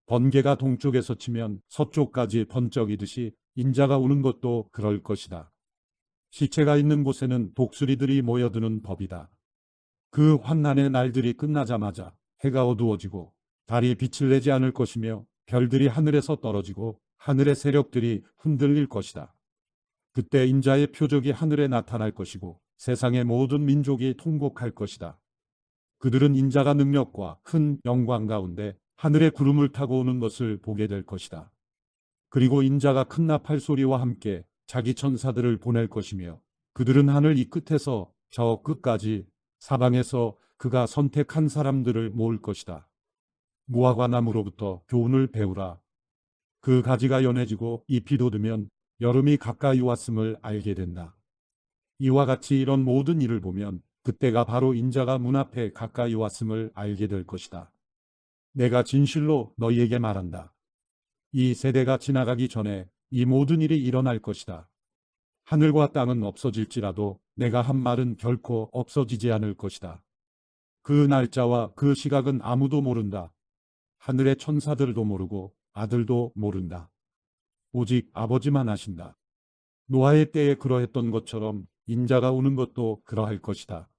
S1: 번개가 동쪽에서 치면 서쪽까지 번쩍이듯이 인자가 오는 것도 그럴 것이다. 시체가 있는 곳에는 독수리들이 모여드는 법이다. 그 환난의 날들이 끝나자마자 해가 어두워지고 달이 빛을 내지 않을 것이며 별들이 하늘에서 떨어지고 하늘의 세력들이 흔들릴 것이다. 그때 인자의 표적이 하늘에 나타날 것이고 세상의 모든 민족이 통곡할 것이다. 그들은 인자가 능력과 큰 영광 가운데 하늘의 구름을 타고 오는 것을 보게 될 것이다. 그리고 인자가 큰 나팔 소리와 함께 자기 천사들을 보낼 것이며 그들은 하늘 이 끝에서 저 끝까지 사방에서 그가 선택한 사람들을 모을 것이다. 무화과 나무로부터 교훈을 배우라. 그 가지가 연해지고 잎이 돋으면 여름이 가까이 왔음을 알게 된다. 이와 같이 이런 모든 일을 보면 그때가 바로 인자가 문 앞에 가까이 왔음을 알게 될 것이다. 내가 진실로 너희에게 말한다. 이 세대가 지나가기 전에 이 모든 일이 일어날 것이다. 하늘과 땅은 없어질지라도 내가 한 말은 결코 없어지지 않을 것이다. 그 날짜와 그 시각은 아무도 모른다. 하늘의 천사들도 모르고 아들도 모른다. 오직 아버지만 아신다. 노아의 때에 그러했던 것처럼 인자가 오는 것도 그러할 것이다.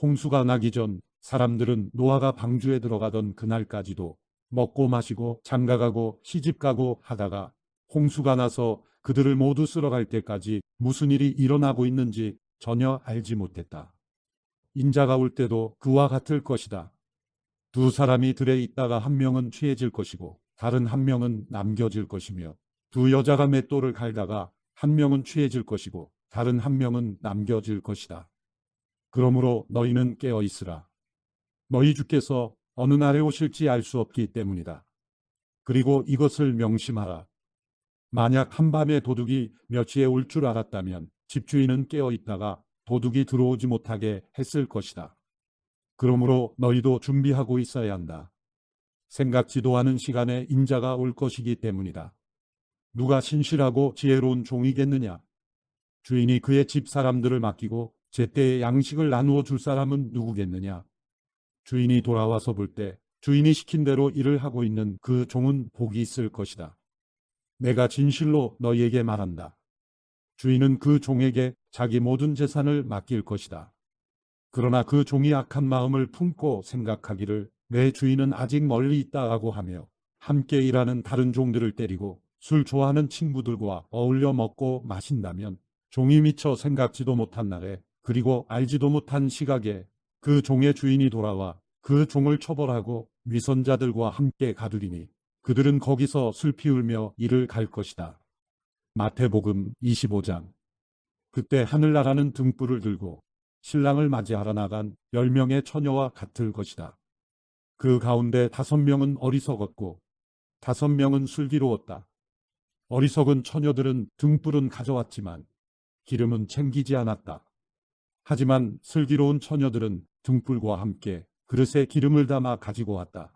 S1: 홍수가 나기 전 사람들은 노아가 방주에 들어가던 그날까지도 먹고 마시고 장가가고 시집가고 하다가 홍수가 나서 그들을 모두 쓸어갈 때까지 무슨 일이 일어나고 있는지 전혀 알지 못했다. 인자가 올 때도 그와 같을 것이다. 두 사람이 들에 있다가 한 명은 취해질 것이고 다른 한 명은 남겨질 것이며 두 여자가 맷돌을 갈다가 한 명은 취해질 것이고 다른 한 명은 남겨질 것이다. 그러므로 너희는 깨어 있으라. 너희 주께서 어느 날에 오실지 알 수 없기 때문이다. 그리고 이것을 명심하라. 만약 한밤에 도둑이 며칠에 올 줄 알았다면 집주인은 깨어 있다가 도둑이 들어오지 못하게 했을 것이다. 그러므로 너희도 준비하고 있어야 한다. 생각지도 않은 시간에 인자가 올 것이기 때문이다. 누가 신실하고 지혜로운 종이겠느냐? 주인이 그의 집 사람들을 맡기고 제때에 양식을 나누어 줄 사람은 누구겠느냐? 주인이 돌아와서 볼 때 주인이 시킨 대로 일을 하고 있는 그 종은 복이 있을 것이다. 내가 진실로 너희에게 말한다. 주인은 그 종에게 자기 모든 재산을 맡길 것이다. 그러나 그 종이 악한 마음을 품고 생각하기를 내 주인은 아직 멀리 있다고 하며 함께 일하는 다른 종들을 때리고 술 좋아하는 친구들과 어울려 먹고 마신다면 종이 미처 생각지도 못한 날에 그리고 알지도 못한 시각에 그 종의 주인이 돌아와 그 종을 처벌하고 위선자들과 함께 가두리니 그들은 거기서 슬피 울며 이를 갈 것이다. 마태복음 25장. 그때 하늘나라는 등불을 들고 신랑을 맞이하러 나간 10명의 처녀와 같을 것이다. 그 가운데 5명은 어리석었고 5명은 슬기로웠다. 어리석은 처녀들은 등불은 가져왔지만 기름은 챙기지 않았다. 하지만 슬기로운 처녀들은 등불과 함께 그릇에 기름을 담아 가지고 왔다.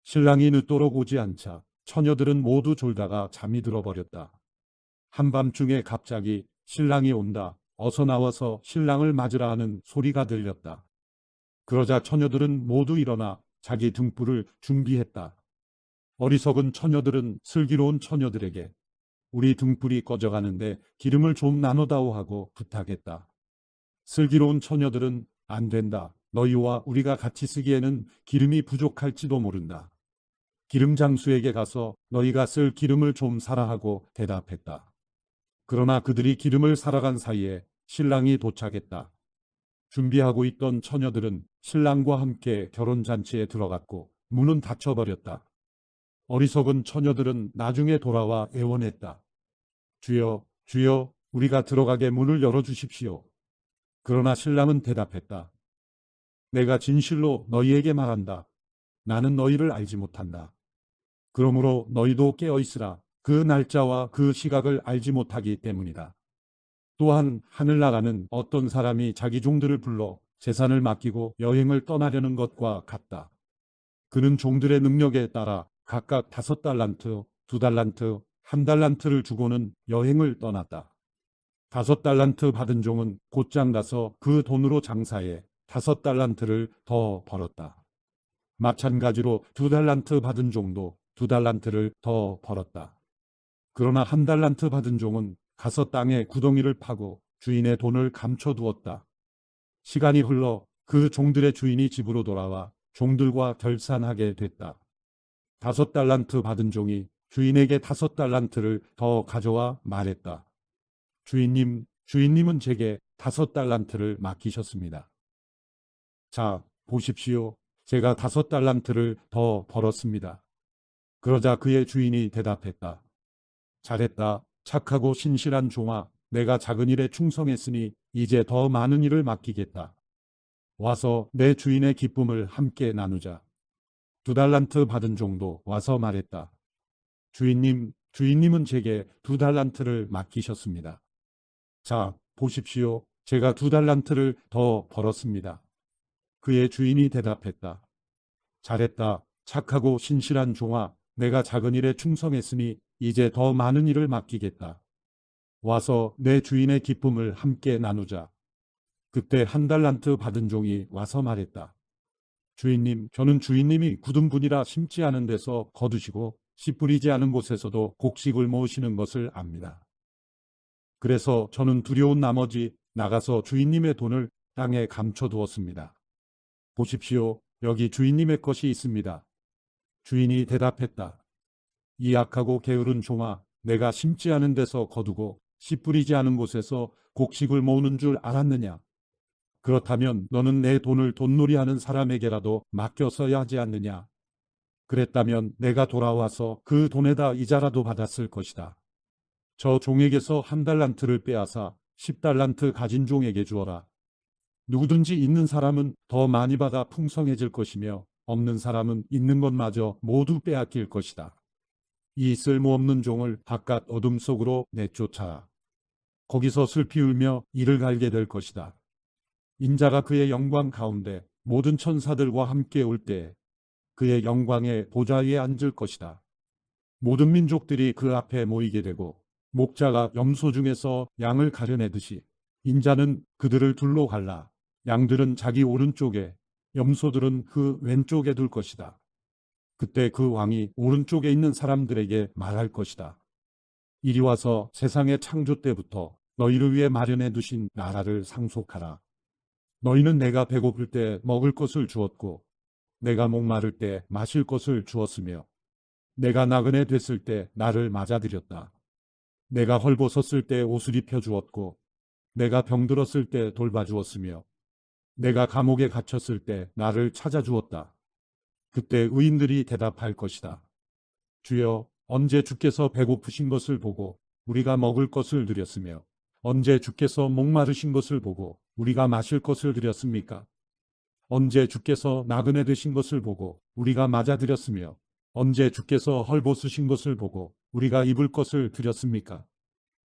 S1: 신랑이 늦도록 오지 않자 처녀들은 모두 졸다가 잠이 들어버렸다. 한밤중에 갑자기 신랑이 온다. 어서 나와서 신랑을 맞으라 하는 소리가 들렸다. 그러자 처녀들은 모두 일어나 자기 등불을 준비했다. 어리석은 처녀들은 슬기로운 처녀들에게 우리 등불이 꺼져가는데 기름을 좀 나눠다오 하고 부탁했다. 슬기로운 처녀들은 안 된다. 너희와 우리가 같이 쓰기에는 기름이 부족할지도 모른다. 기름 장수에게 가서 너희가 쓸 기름을 좀 사라 하고 대답했다. 그러나 그들이 기름을 사러 간 사이에 신랑이 도착했다. 준비하고 있던 처녀들은 신랑과 함께 결혼잔치에 들어갔고 문은 닫혀버렸다. 어리석은 처녀들은 나중에 돌아와 애원했다. 주여, 주여, 우리가 들어가게 문을 열어주십시오. 그러나 신랑은 대답했다. 내가 진실로 너희에게 말한다. 나는 너희를 알지 못한다. 그러므로 너희도 깨어있으라. 그 날짜와 그 시각을 알지 못하기 때문이다. 또한 하늘나라는 어떤 사람이 자기 종들을 불러 재산을 맡기고 여행을 떠나려는 것과 같다. 그는 종들의 능력에 따라 각각 5달란트, 2달란트, 1달란트를 주고는 여행을 떠났다. 5달란트 받은 종은 곧장 가서 그 돈으로 장사해 5달란트를 더 벌었다. 마찬가지로 2달란트 받은 종도 2달란트를 더 벌었다. 그러나 1달란트 받은 종은 가서 땅에 구덩이를 파고 주인의 돈을 감춰두었다. 시간이 흘러 그 종들의 주인이 집으로 돌아와 종들과 결산하게 됐다. 5달란트 받은 종이 주인에게 5달란트를 더 가져와 말했다. 주인님, 주인님은 제게 5달란트를 맡기셨습니다. 자, 보십시오. 제가 5달란트를 더 벌었습니다. 그러자 그의 주인이 대답했다. 잘했다. 착하고 신실한 종아. 내가 작은 일에 충성했으니 이제 더 많은 일을 맡기겠다. 와서 내 주인의 기쁨을 함께 나누자. 2달란트 받은 종도 와서 말했다. 주인님, 주인님은 제게 2달란트를 맡기셨습니다. 자, 보십시오. 제가 2달란트를 더 벌었습니다. 그의 주인이 대답했다. 잘했다. 착하고 신실한 종아. 내가 작은 일에 충성했으니 이제 더 많은 일을 맡기겠다. 와서 내 주인의 기쁨을 함께 나누자. 그때 1달란트 받은 종이 와서 말했다. 주인님, 저는 주인님이 굳은 분이라 심지 않은 데서 거두시고 씨 뿌리지 않은 곳에서도 곡식을 모으시는 것을 압니다. 그래서 저는 두려운 나머지 나가서 주인님의 돈을 땅에 감춰두었습니다. 보십시오. 여기 주인님의 것이 있습니다. 주인이 대답했다. 이 악하고 게으른 종아, 내가 심지 않은 데서 거두고 씨 뿌리지 않은 곳에서 곡식을 모으는 줄 알았느냐? 그렇다면 너는 내 돈을 돈놀이하는 사람에게라도 맡겨서야 하지 않느냐? 그랬다면 내가 돌아와서 그 돈에다 이자라도 받았을 것이다. 저 종에게서 1달란트를 빼앗아 10달란트 가진 종에게 주어라. 누구든지 있는 사람은 더 많이 받아 풍성해질 것이며 없는 사람은 있는 것마저 모두 빼앗길 것이다. 이 쓸모없는 종을 바깥 어둠 속으로 내쫓아라. 거기서 슬피 울며 이를 갈게 될 것이다. 인자가 그의 영광 가운데 모든 천사들과 함께 올 때 그의 영광의 보좌 위에 앉을 것이다. 모든 민족들이 그 앞에 모이게 되고 목자가 염소 중에서 양을 가려내듯이 인자는 그들을 둘로 갈라 양들은 자기 오른쪽에 염소들은 그 왼쪽에 둘 것이다. 그때 그 왕이 오른쪽에 있는 사람들에게 말할 것이다. 이리 와서 세상의 창조 때부터 너희를 위해 마련해 두신 나라를 상속하라. 너희는 내가 배고플 때 먹을 것을 주었고 내가 목마를 때 마실 것을 주었으며 내가 나그네 됐을 때 나를 맞아들였다. 내가 헐벗었을 때 옷을 입혀 주었고 내가 병들었을 때 돌봐주었으며 내가 감옥에 갇혔을 때 나를 찾아주었다. 그때 의인들이 대답할 것이다. 주여, 언제 주께서 배고프신 것을 보고 우리가 먹을 것을 드렸으며 언제 주께서 목마르신 것을 보고 우리가 마실 것을 드렸습니까? 언제 주께서 나그네 되신 것을 보고 우리가 맞아드렸으며 언제 주께서 헐벗으신 것을 보고 우리가 입을 것을 드렸습니까?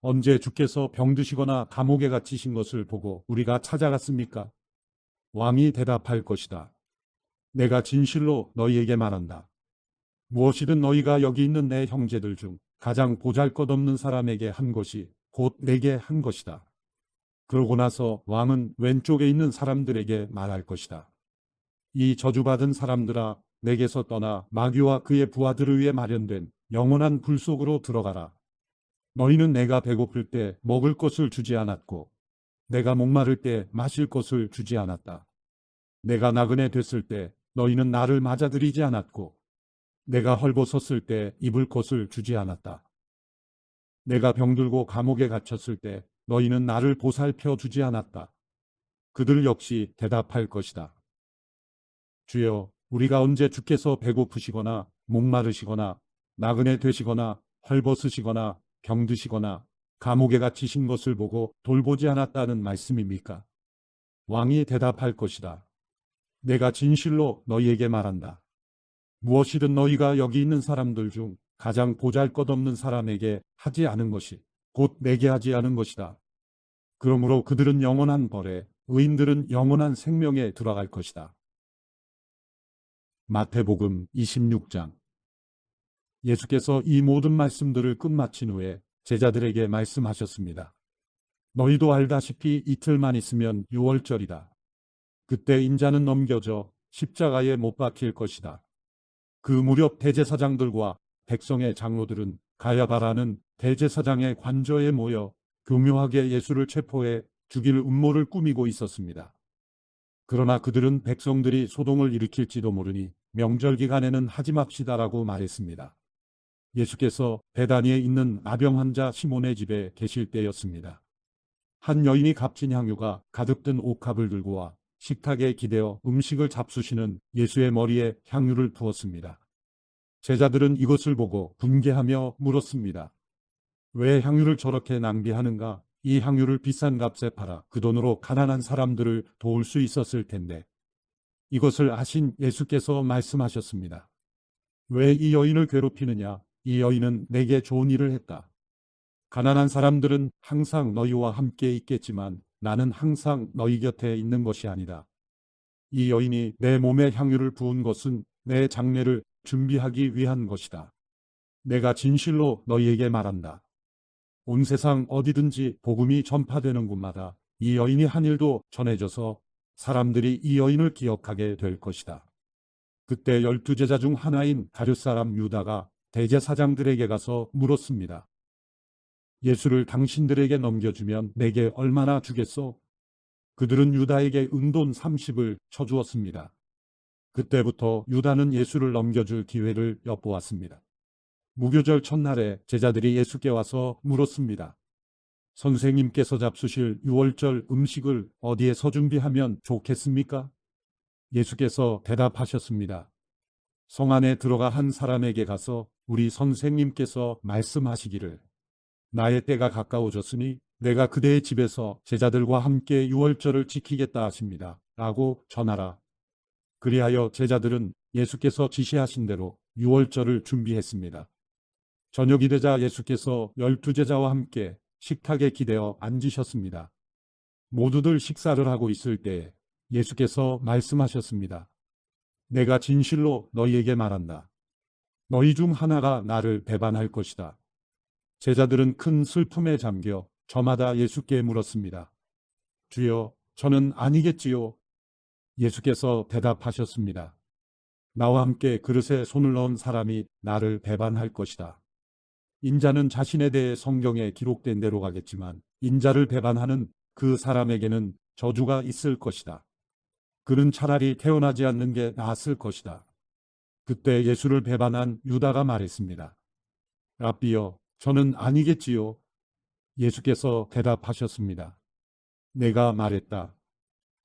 S1: 언제 주께서 병드시거나 감옥에 갇히신 것을 보고 우리가 찾아갔습니까? 왕이 대답할 것이다. 내가 진실로 너희에게 말한다. 무엇이든 너희가 여기 있는 내 형제들 중 가장 보잘것없는 사람에게 한 것이 곧 내게 한 것이다. 그러고 나서 왕은 왼쪽에 있는 사람들에게 말할 것이다. 이 저주받은 사람들아, 내게서 떠나 마귀와 그의 부하들을 위해 마련된 영원한 불 속으로 들어가라. 너희는 내가 배고플 때 먹을 것을 주지 않았고 내가 목마를 때 마실 것을 주지 않았다. 내가 나그네 됐을 때 너희는 나를 맞아들이지 않았고 내가 헐벗었을 때 입을 것을 주지 않았다. 내가 병들고 감옥에 갇혔을 때 너희는 나를 보살펴 주지 않았다. 그들 역시 대답할 것이다. 주여, 우리가 언제 주께서 배고프시거나 목마르시거나 나그네 되시거나 헐벗으시거나 병드시거나 감옥에 갇히신 것을 보고 돌보지 않았다는 말씀입니까? 왕이 대답할 것이다. 내가 진실로 너희에게 말한다. 무엇이든 너희가 여기 있는 사람들 중 가장 보잘것없는 사람에게 하지 않은 것이 곧 내게 하지 않은 것이다. 그러므로 그들은 영원한 벌에, 의인들은 영원한 생명에 들어갈 것이다. 마태복음 26장. 예수께서 이 모든 말씀들을 끝마친 후에 제자들에게 말씀하셨습니다. 너희도 알다시피 이틀만 있으면 유월절이다. 그때 인자는 넘겨져 십자가에 못 박힐 것이다. 그 무렵 대제사장들과 백성의 장로들은 가야바라는 대제사장의 관저에 모여 교묘하게 예수를 체포해 죽일 음모를 꾸미고 있었습니다. 그러나 그들은 백성들이 소동을 일으킬지도 모르니 명절 기간에는 하지 맙시다라고 말했습니다. 예수께서 베다니에 있는 나병 환자 시몬의 집에 계실 때였습니다. 한 여인이 값진 향유가 가득 든 옥합을 들고 와 식탁에 기대어 음식을 잡수시는 예수의 머리에 향유를 부었습니다. 제자들은 이것을 보고 분개하며 물었습니다. 왜 향유를 저렇게 낭비하는가? 이 향유를 비싼 값에 팔아 그 돈으로 가난한 사람들을 도울 수 있었을 텐데. 이것을 아신 예수께서 말씀하셨습니다. 왜 이 여인을 괴롭히느냐? 이 여인은 내게 좋은 일을 했다. 가난한 사람들은 항상 너희와 함께 있겠지만 나는 항상 너희 곁에 있는 것이 아니다. 이 여인이 내 몸에 향유를 부은 것은 내 장례를 준비하기 위한 것이다. 내가 진실로 너희에게 말한다. 온 세상 어디든지 복음이 전파되는 곳마다 이 여인이 한 일도 전해져서 사람들이 이 여인을 기억하게 될 것이다. 그때 12제자 중 하나인 가룟 사람 유다가 대제사장들에게 가서 물었습니다. 예수를 당신들에게 넘겨주면 내게 얼마나 주겠소? 그들은 유다에게 은돈 30을 쳐주었습니다. 그때부터 유다는 예수를 넘겨줄 기회를 엿보았습니다. 무교절 첫날에 제자들이 예수께 와서 물었습니다. 선생님께서 잡수실 유월절 음식을 어디에서 준비하면 좋겠습니까? 예수께서 대답하셨습니다. 성 안에 들어가 한 사람에게 가서 우리 선생님께서 말씀하시기를 나의 때가 가까워졌으니 내가 그대의 집에서 제자들과 함께 유월절을 지키겠다 하십니다. 라고 전하라. 그리하여 제자들은 예수께서 지시하신 대로 유월절을 준비했습니다. 저녁이 되자 예수께서 12제자와 함께 식탁에 기대어 앉으셨습니다. 모두들 식사를 하고 있을 때에 예수께서 말씀하셨습니다. 내가 진실로 너희에게 말한다. 너희 중 하나가 나를 배반할 것이다. 제자들은 큰 슬픔에 잠겨 저마다 예수께 물었습니다. 주여, 저는 아니겠지요. 예수께서 대답하셨습니다. 나와 함께 그릇에 손을 넣은 사람이 나를 배반할 것이다. 인자는 자신에 대해 성경에 기록된 대로 가겠지만 인자를 배반하는 그 사람에게는 저주가 있을 것이다. 그는 차라리 태어나지 않는 게 나았을 것이다. 그때 예수를 배반한 유다가 말했습니다. 라삐여, 저는 아니겠지요. 예수께서 대답하셨습니다. 내가 말했다.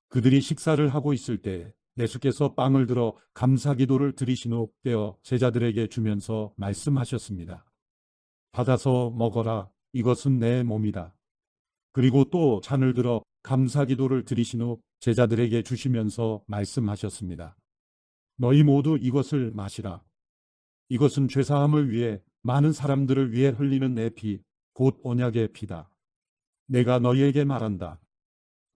S1: 그들이 식사를 하고 있을 때 예수께서 빵을 들어 감사기도를 드리신 후 떼어 제자들에게 주면서 말씀하셨습니다. 받아서 먹어라. 이것은 내 몸이다. 그리고 또 잔을 들어 감사기도를 드리신 후 제자들에게 주시면서 말씀하셨습니다. 너희 모두 이것을 마시라. 이것은 죄사함을 위해 많은 사람들을 위해 흘리는 내 피, 곧 언약의 피다. 내가 너희에게 말한다.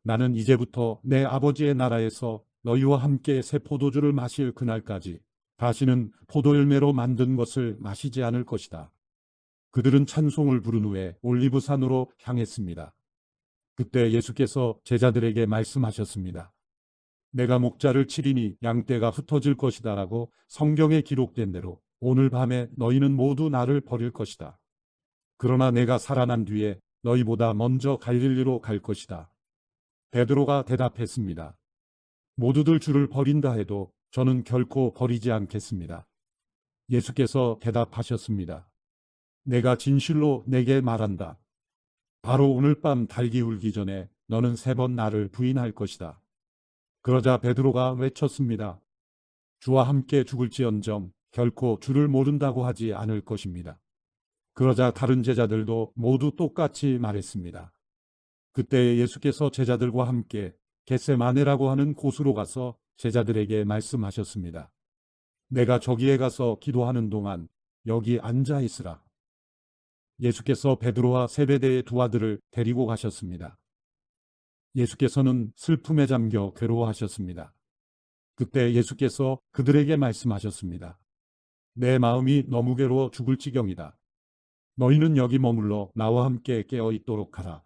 S1: 나는 이제부터 내 아버지의 나라에서 너희와 함께 새 포도주를 마실 그날까지 다시는 포도열매로 만든 것을 마시지 않을 것이다. 그들은 찬송을 부른 후에 올리브산으로 향했습니다. 그때 예수께서 제자들에게 말씀하셨습니다. 내가 목자를 치리니 양떼가 흩어질 것이다 라고 성경에 기록된 대로 오늘 밤에 너희는 모두 나를 버릴 것이다. 그러나 내가 살아난 뒤에 너희보다 먼저 갈릴리로 갈 것이다. 베드로가 대답했습니다. 모두들 주를 버린다 해도 저는 결코 버리지 않겠습니다. 예수께서 대답하셨습니다. 내가 진실로 내게 말한다. 바로 오늘 밤 달기 울기 전에 너는 3번 나를 부인할 것이다. 그러자 베드로가 외쳤습니다. 주와 함께 죽을지언정 결코 주를 모른다고 하지 않을 것입니다. 그러자 다른 제자들도 모두 똑같이 말했습니다. 그때 예수께서 제자들과 함께 겟세마네라고 하는 곳으로 가서 제자들에게 말씀하셨습니다. 내가 저기에 가서 기도하는 동안 여기 앉아 있으라. 예수께서 베드로와 세베대의 두 아들을 데리고 가셨습니다. 예수께서는 슬픔에 잠겨 괴로워하셨습니다. 그때 예수께서 그들에게 말씀하셨습니다. 내 마음이 너무 괴로워 죽을 지경이다. 너희는 여기 머물러 나와 함께 깨어 있도록 하라.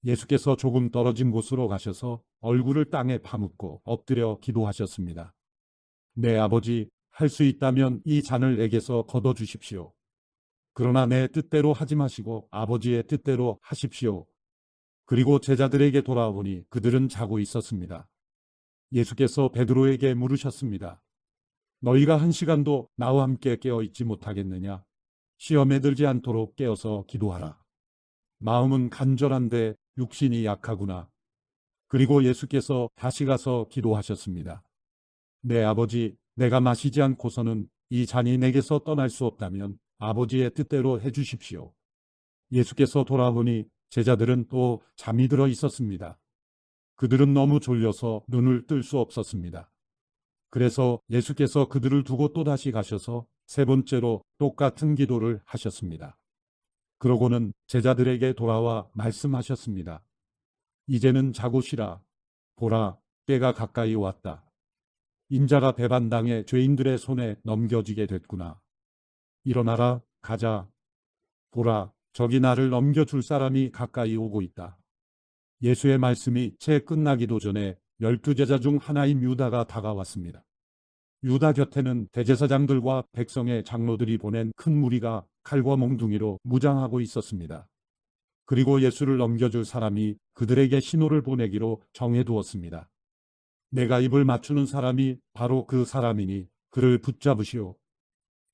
S1: 예수께서 조금 떨어진 곳으로 가셔서 얼굴을 땅에 파묻고 엎드려 기도하셨습니다. 내 아버지, 할 수 있다면 이 잔을 내게서 걷어 주십시오. 그러나 내 뜻대로 하지 마시고 아버지의 뜻대로 하십시오. 그리고 제자들에게 돌아오니 그들은 자고 있었습니다. 예수께서 베드로에게 물으셨습니다. 너희가 1시간도 나와 함께 깨어 있지 못하겠느냐? 시험에 들지 않도록 깨어서 기도하라. 마음은 간절한데 육신이 약하구나. 그리고 예수께서 다시 가서 기도하셨습니다. 내 아버지, 내가 마시지 않고서는 이 잔이 내게서 떠날 수 없다면 아버지의 뜻대로 해주십시오. 예수께서 돌아보니 제자들은 또 잠이 들어 있었습니다. 그들은 너무 졸려서 눈을 뜰 수 없었습니다. 그래서 예수께서 그들을 두고 또다시 가셔서 3번째로 똑같은 기도를 하셨습니다. 그러고는 제자들에게 돌아와 말씀하셨습니다. 이제는 자고 쉬라. 보라, 때가 가까이 왔다. 인자가 배반당해 죄인들의 손에 넘겨지게 됐구나. 일어나라, 가자. 보라, 저기 나를 넘겨줄 사람이 가까이 오고 있다. 예수의 말씀이 채 끝나기도 전에 12제자 중 하나인 유다가 다가왔습니다. 유다 곁에는 대제사장들과 백성의 장로들이 보낸 큰 무리가 칼과 몽둥이로 무장하고 있었습니다. 그리고 예수를 넘겨줄 사람이 그들에게 신호를 보내기로 정해두었습니다. 내가 입을 맞추는 사람이 바로 그 사람이니 그를 붙잡으시오.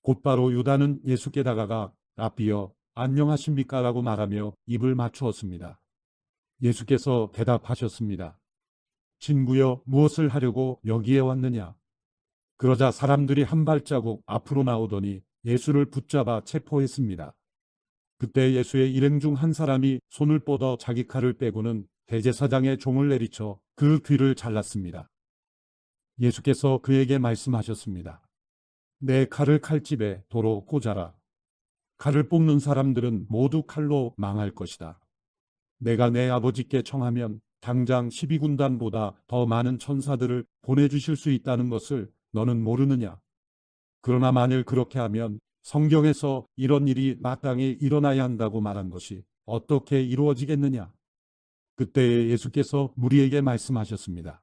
S1: 곧바로 유다는 예수께 다가가 라삐여 안녕하십니까 라고 말하며 입을 맞추었습니다. 예수께서 대답하셨습니다. 친구여 무엇을 하려고 여기에 왔느냐? 그러자 사람들이 한 발자국 앞으로 나오더니 예수를 붙잡아 체포했습니다. 그때 예수의 일행 중 한 사람이 손을 뻗어 자기 칼을 빼고는 대제사장의 종을 내리쳐 그 귀를 잘랐습니다. 예수께서 그에게 말씀하셨습니다. 내 칼을 칼집에 도로 꽂아라. 칼을 뽑는 사람들은 모두 칼로 망할 것이다. 내가 내 아버지께 청하면 당장 12군단보다 더 많은 천사들을 보내주실 수 있다는 것을 너는 모르느냐? 그러나 만일 그렇게 하면 성경에서 이런 일이 마땅히 일어나야 한다고 말한 것이 어떻게 이루어지겠느냐? 그때에 예수께서 무리에게 말씀하셨습니다.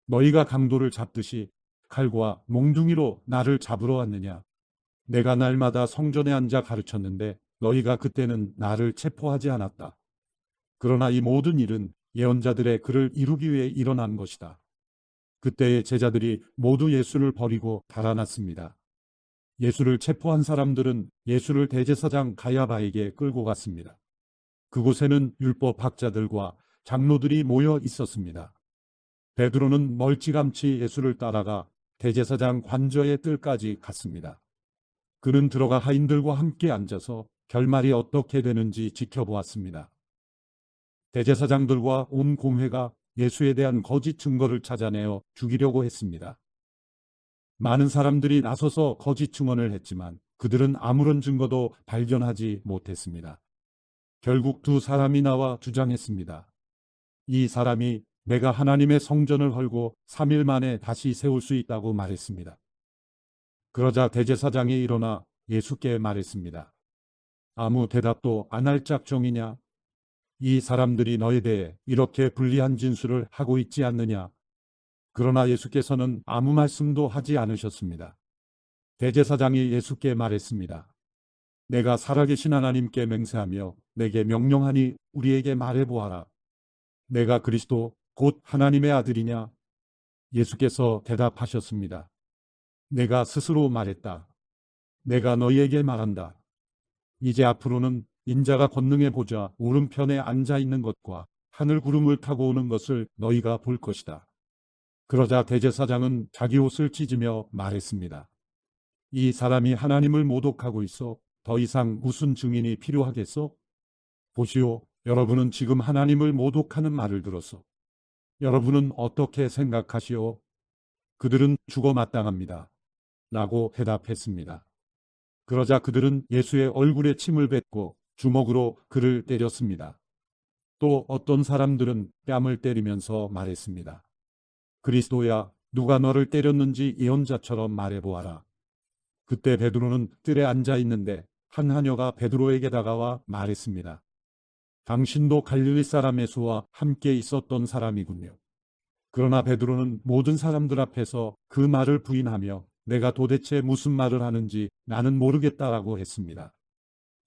S1: 너희가 강도를 잡듯이 칼과 몽둥이로 나를 잡으러 왔느냐? 내가 날마다 성전에 앉아 가르쳤는데 너희가 그때는 나를 체포하지 않았다. 그러나 이 모든 일은 예언자들의 글을 이루기 위해 일어난 것이다. 그때의 제자들이 모두 예수를 버리고 달아났습니다. 예수를 체포한 사람들은 예수를 대제사장 가야바에게 끌고 갔습니다. 그곳에는 율법 학자들과 장로들이 모여 있었습니다. 베드로는 멀찌감치 예수를 따라가 대제사장 관저의 뜰까지 갔습니다. 그는 들어가 하인들과 함께 앉아서 결말이 어떻게 되는지 지켜보았습니다. 대제사장들과 온 공회가 예수에 대한 거짓 증거를 찾아내어 죽이려고 했습니다. 많은 사람들이 나서서 거짓 증언을 했지만 그들은 아무런 증거도 발견하지 못했습니다. 결국 두 사람이 나와 주장했습니다. 이 사람이 내가 하나님의 성전을 헐고 3일 만에 다시 세울 수 있다고 말했습니다. 그러자 대제사장이 일어나 예수께 말했습니다. 아무 대답도 안 할 짝종이냐? 이 사람들이 너에 대해 이렇게 불리한 진술을 하고 있지 않느냐? 그러나 예수께서는 아무 말씀도 하지 않으셨습니다. 대제사장이 예수께 말했습니다. 내가 살아계신 하나님께 맹세하며 내게 명령하니 우리에게 말해보아라. 내가 그리스도 곧 하나님의 아들이냐? 예수께서 대답하셨습니다. 내가 스스로 말했다. 내가 너희에게 말한다. 이제 앞으로는 인자가 권능의 보좌 오른편에 앉아 있는 것과 하늘 구름을 타고 오는 것을 너희가 볼 것이다. 그러자 대제사장은 자기 옷을 찢으며 말했습니다. 이 사람이 하나님을 모독하고 있어 더 이상 무슨 증인이 필요하겠소? 보시오, 여러분은 지금 하나님을 모독하는 말을 들었소. 여러분은 어떻게 생각하시오? 그들은 죽어 마땅합니다. 라고 대답했습니다. 그러자 그들은 예수의 얼굴에 침을 뱉고 주먹으로 그를 때렸습니다. 또 어떤 사람들은 뺨을 때리면서 말했습니다. 그리스도야, 누가 너를 때렸는지 예언자처럼 말해보아라. 그때 베드로는 뜰에 앉아 있는데 한 하녀가 베드로에게 다가와 말했습니다. 당신도 갈릴리 사람 예수와 함께 있었던 사람이군요. 그러나 베드로는 모든 사람들 앞에서 그 말을 부인하며 내가 도대체 무슨 말을 하는지 나는 모르겠다라고 했습니다.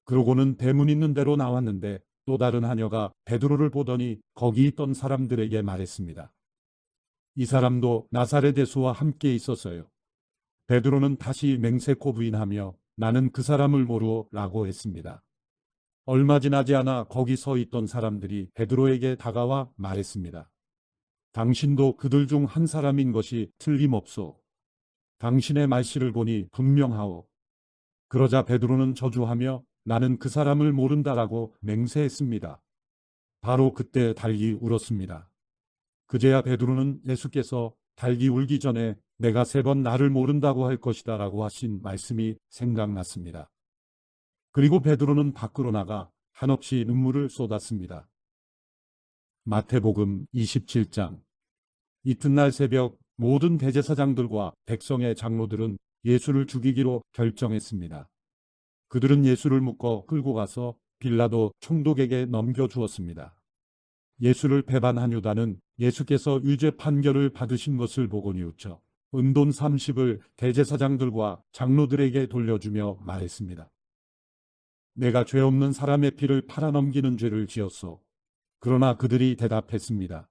S1: 그러고는 대문 있는 데로 나왔는데 또 다른 하녀가 베드로를 보더니 거기 있던 사람들에게 말했습니다. 이 사람도 나사렛 예수와 함께 있었어요. 베드로는 다시 맹세코 부인하며 나는 그 사람을 모르라고 했습니다. 얼마 지나지 않아 거기 서 있던 사람들이 베드로에게 다가와 말했습니다. 당신도 그들 중 한 사람인 것이 틀림없소. 당신의 말씨를 보니 분명하오. 그러자 베드로는 저주하며 나는 그 사람을 모른다라고 맹세했습니다. 바로 그때 달기 울었습니다. 그제야 베드로는 예수께서 달기 울기 전에 내가 3번 나를 모른다고 할 것이다 라고 하신 말씀이 생각났습니다. 그리고 베드로는 밖으로 나가 한없이 눈물을 쏟았습니다. 마태복음 27장. 이튿날 새벽 모든 대제사장들과 백성의 장로들은 예수를 죽이기로 결정했습니다. 그들은 예수를 묶어 끌고 가서 빌라도 총독에게 넘겨주었습니다. 예수를 배반한 유다는 예수께서 유죄 판결을 받으신 것을 보고 뉘우쳐 은돈 30을 대제사장들과 장로들에게 돌려주며 말했습니다. 내가 죄 없는 사람의 피를 팔아넘기는 죄를 지었소. 그러나 그들이 대답했습니다.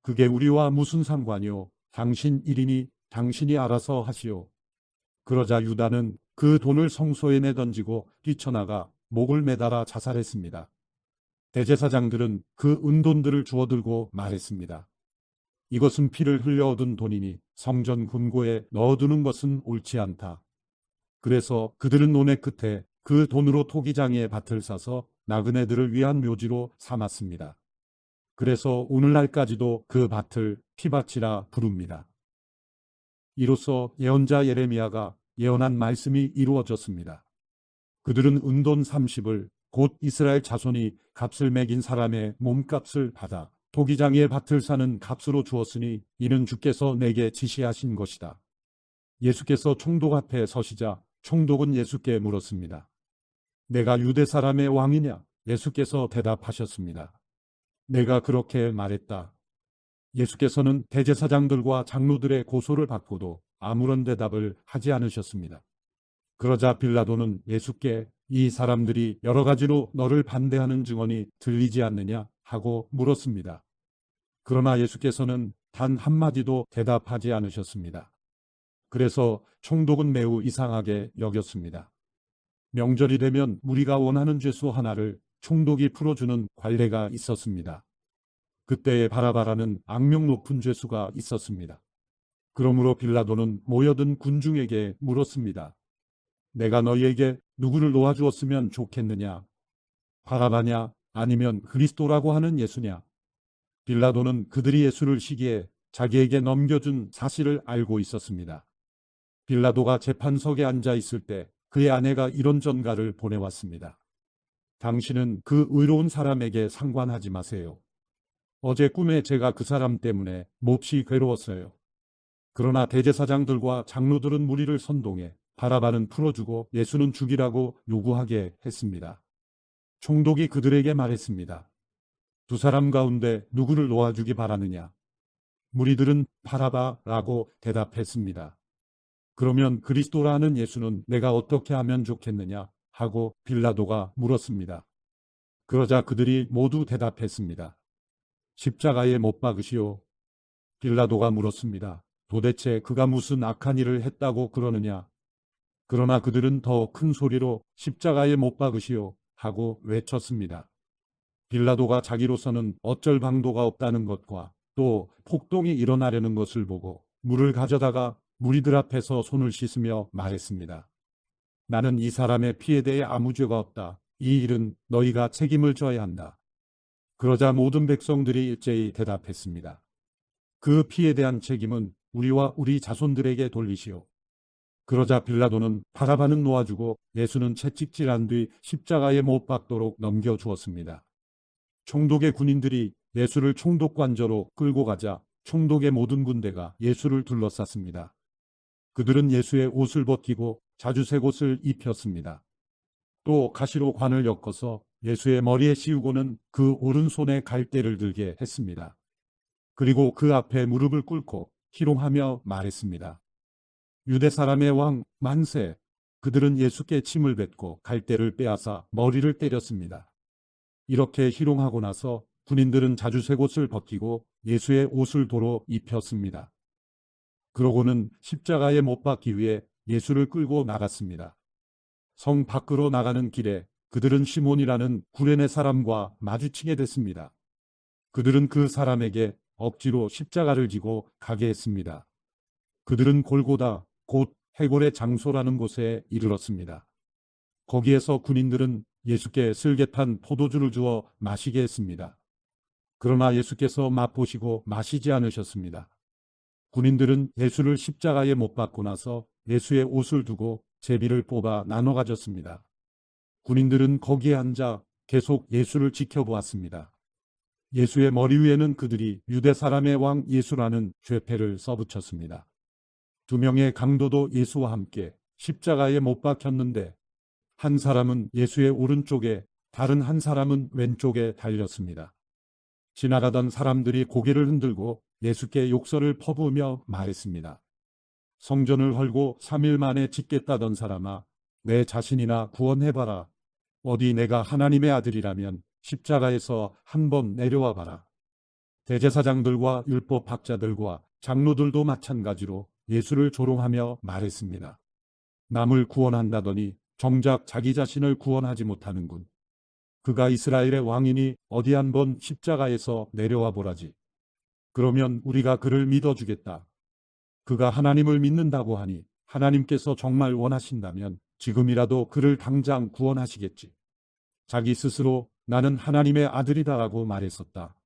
S1: 그게 우리와 무슨 상관이오? 당신 일이니 당신이 알아서 하시오. 그러자 유다는 그 돈을 성소에 내던지고 뛰쳐나가 목을 매달아 자살했습니다. 대제사장들은 그 은돈들을 주워들고 말했습니다. 이것은 피를 흘려 얻은 돈이니 성전 금고에 넣어두는 것은 옳지 않다. 그래서 그들은 논의 끝에 그 돈으로 토기장이의 밭을 사서 나그네들을 위한 묘지로 삼았습니다. 그래서 오늘날까지도 그 밭을 피밭이라 부릅니다. 이로써 예언자 예레미야가 예언한 말씀이 이루어졌습니다. 그들은 은돈 30을 곧 이스라엘 자손이 값을 매긴 사람의 몸값을 받아 토기장이의 밭을 사는 값으로 주었으니 이는 주께서 내게 지시하신 것이다. 예수께서 총독 앞에 서시자 총독은 예수께 물었습니다. 내가 유대 사람의 왕이냐? 예수께서 대답하셨습니다. 내가 그렇게 말했다. 예수께서는 대제사장들과 장로들의 고소를 받고도 아무런 대답을 하지 않으셨습니다. 그러자 빌라도는 예수께 이 사람들이 여러 가지로 너를 반대하는 증언이 들리지 않느냐 하고 물었습니다. 그러나 예수께서는 단 한마디도 대답하지 않으셨습니다. 그래서 총독은 매우 이상하게 여겼습니다. 명절이 되면 우리가 원하는 죄수 하나를 총독이 풀어주는 관례가 있었습니다. 그때에 바라바라는 악명 높은 죄수가 있었습니다. 그러므로 빌라도는 모여든 군중에게 물었습니다. 내가 너희에게 누구를 놓아주었으면 좋겠느냐? 바라바냐? 아니면 그리스도라고 하는 예수냐? 빌라도는 그들이 예수를 시기에 자기에게 넘겨준 사실을 알고 있었습니다. 빌라도가 재판석에 앉아 있을 때 그의 아내가 이런 전가를 보내왔습니다. 당신은 그 의로운 사람에게 상관하지 마세요. 어제 꿈에 제가 그 사람 때문에 몹시 괴로웠어요. 그러나 대제사장들과 장로들은 무리를 선동해 바라바는 풀어주고 예수는 죽이라고 요구하게 했습니다. 총독이 그들에게 말했습니다. 두 사람 가운데 누구를 놓아주기 바라느냐? 무리들은 바라바라고 대답했습니다. 그러면 그리스도라는 예수는 내가 어떻게 하면 좋겠느냐? 하고 빌라도가 물었습니다. 그러자 그들이 모두 대답했습니다. 십자가에 못 박으시오. 빌라도가 물었습니다. 도대체 그가 무슨 악한 일을 했다고 그러느냐? 그러나 그들은 더 큰 소리로 십자가에 못 박으시오 하고 외쳤습니다. 빌라도가 자기로서는 어쩔 방도가 없다는 것과 또 폭동이 일어나려는 것을 보고 물을 가져다가 무리들 앞에서 손을 씻으며 말했습니다. 나는 이 사람의 피에 대해 아무 죄가 없다. 이 일은 너희가 책임을 져야 한다. 그러자 모든 백성들이 일제히 대답했습니다. 그 피에 대한 책임은 우리와 우리 자손들에게 돌리시오. 그러자 빌라도는 바라바는 놓아주고 예수는 채찍질한 뒤 십자가에 못 박도록 넘겨주었습니다. 총독의 군인들이 예수를 총독 관저로 끌고 가자 총독의 모든 군대가 예수를 둘러쌌습니다. 그들은 예수의 옷을 벗기고 자주색 옷을 입혔습니다. 또 가시로 관을 엮어서 예수의 머리에 씌우고는 그 오른손에 갈대를 들게 했습니다. 그리고 그 앞에 무릎을 꿇고 희롱하며 말했습니다. 유대 사람의 왕 만세. 그들은 예수께 침을 뱉고 갈대를 빼앗아 머리를 때렸습니다. 이렇게 희롱하고 나서 군인들은 자주색 옷을 벗기고 예수의 옷을 도로 입혔습니다. 그러고는 십자가에 못 박기 위해 예수를 끌고 나갔습니다. 성 밖으로 나가는 길에 그들은 시몬이라는 구레네 사람과 마주치게 됐습니다. 그들은 그 사람에게 억지로 십자가를 지고 가게 했습니다. 그들은 골고다 곧 해골의 장소라는 곳에 이르렀습니다. 거기에서 군인들은 예수께 슬개탄 포도주를 주어 마시게 했습니다. 그러나 예수께서 맛보시고 마시지 않으셨습니다. 군인들은 예수를 십자가에 못 박고 나서 예수의 옷을 두고 제비를 뽑아 나눠 가졌습니다. 군인들은 거기에 앉아 계속 예수를 지켜보았습니다. 예수의 머리 위에는 그들이 유대 사람의 왕 예수라는 죄패를 써붙였습니다. 두 명의 강도도 예수와 함께 십자가에 못 박혔는데 한 사람은 예수의 오른쪽에 다른 한 사람은 왼쪽에 달렸습니다. 지나가던 사람들이 고개를 흔들고 예수께 욕설을 퍼부으며 말했습니다. 성전을 헐고 3일 만에 짓겠다던 사람아, 내 자신이나 구원해봐라. 어디 내가 하나님의 아들이라면 십자가에서 한번 내려와 봐라. 대제사장들과 율법학자들과 장로들도 마찬가지로 예수를 조롱하며 말했습니다. 남을 구원한다더니 정작 자기 자신을 구원하지 못하는군. 그가 이스라엘의 왕이니 어디 한번 십자가에서 내려와 보라지. 그러면 우리가 그를 믿어주겠다. 그가 하나님을 믿는다고 하니 하나님께서 정말 원하신다면 지금이라도 그를 당장 구원하시겠지. 자기 스스로 나는 하나님의 아들이다라고 말했었다.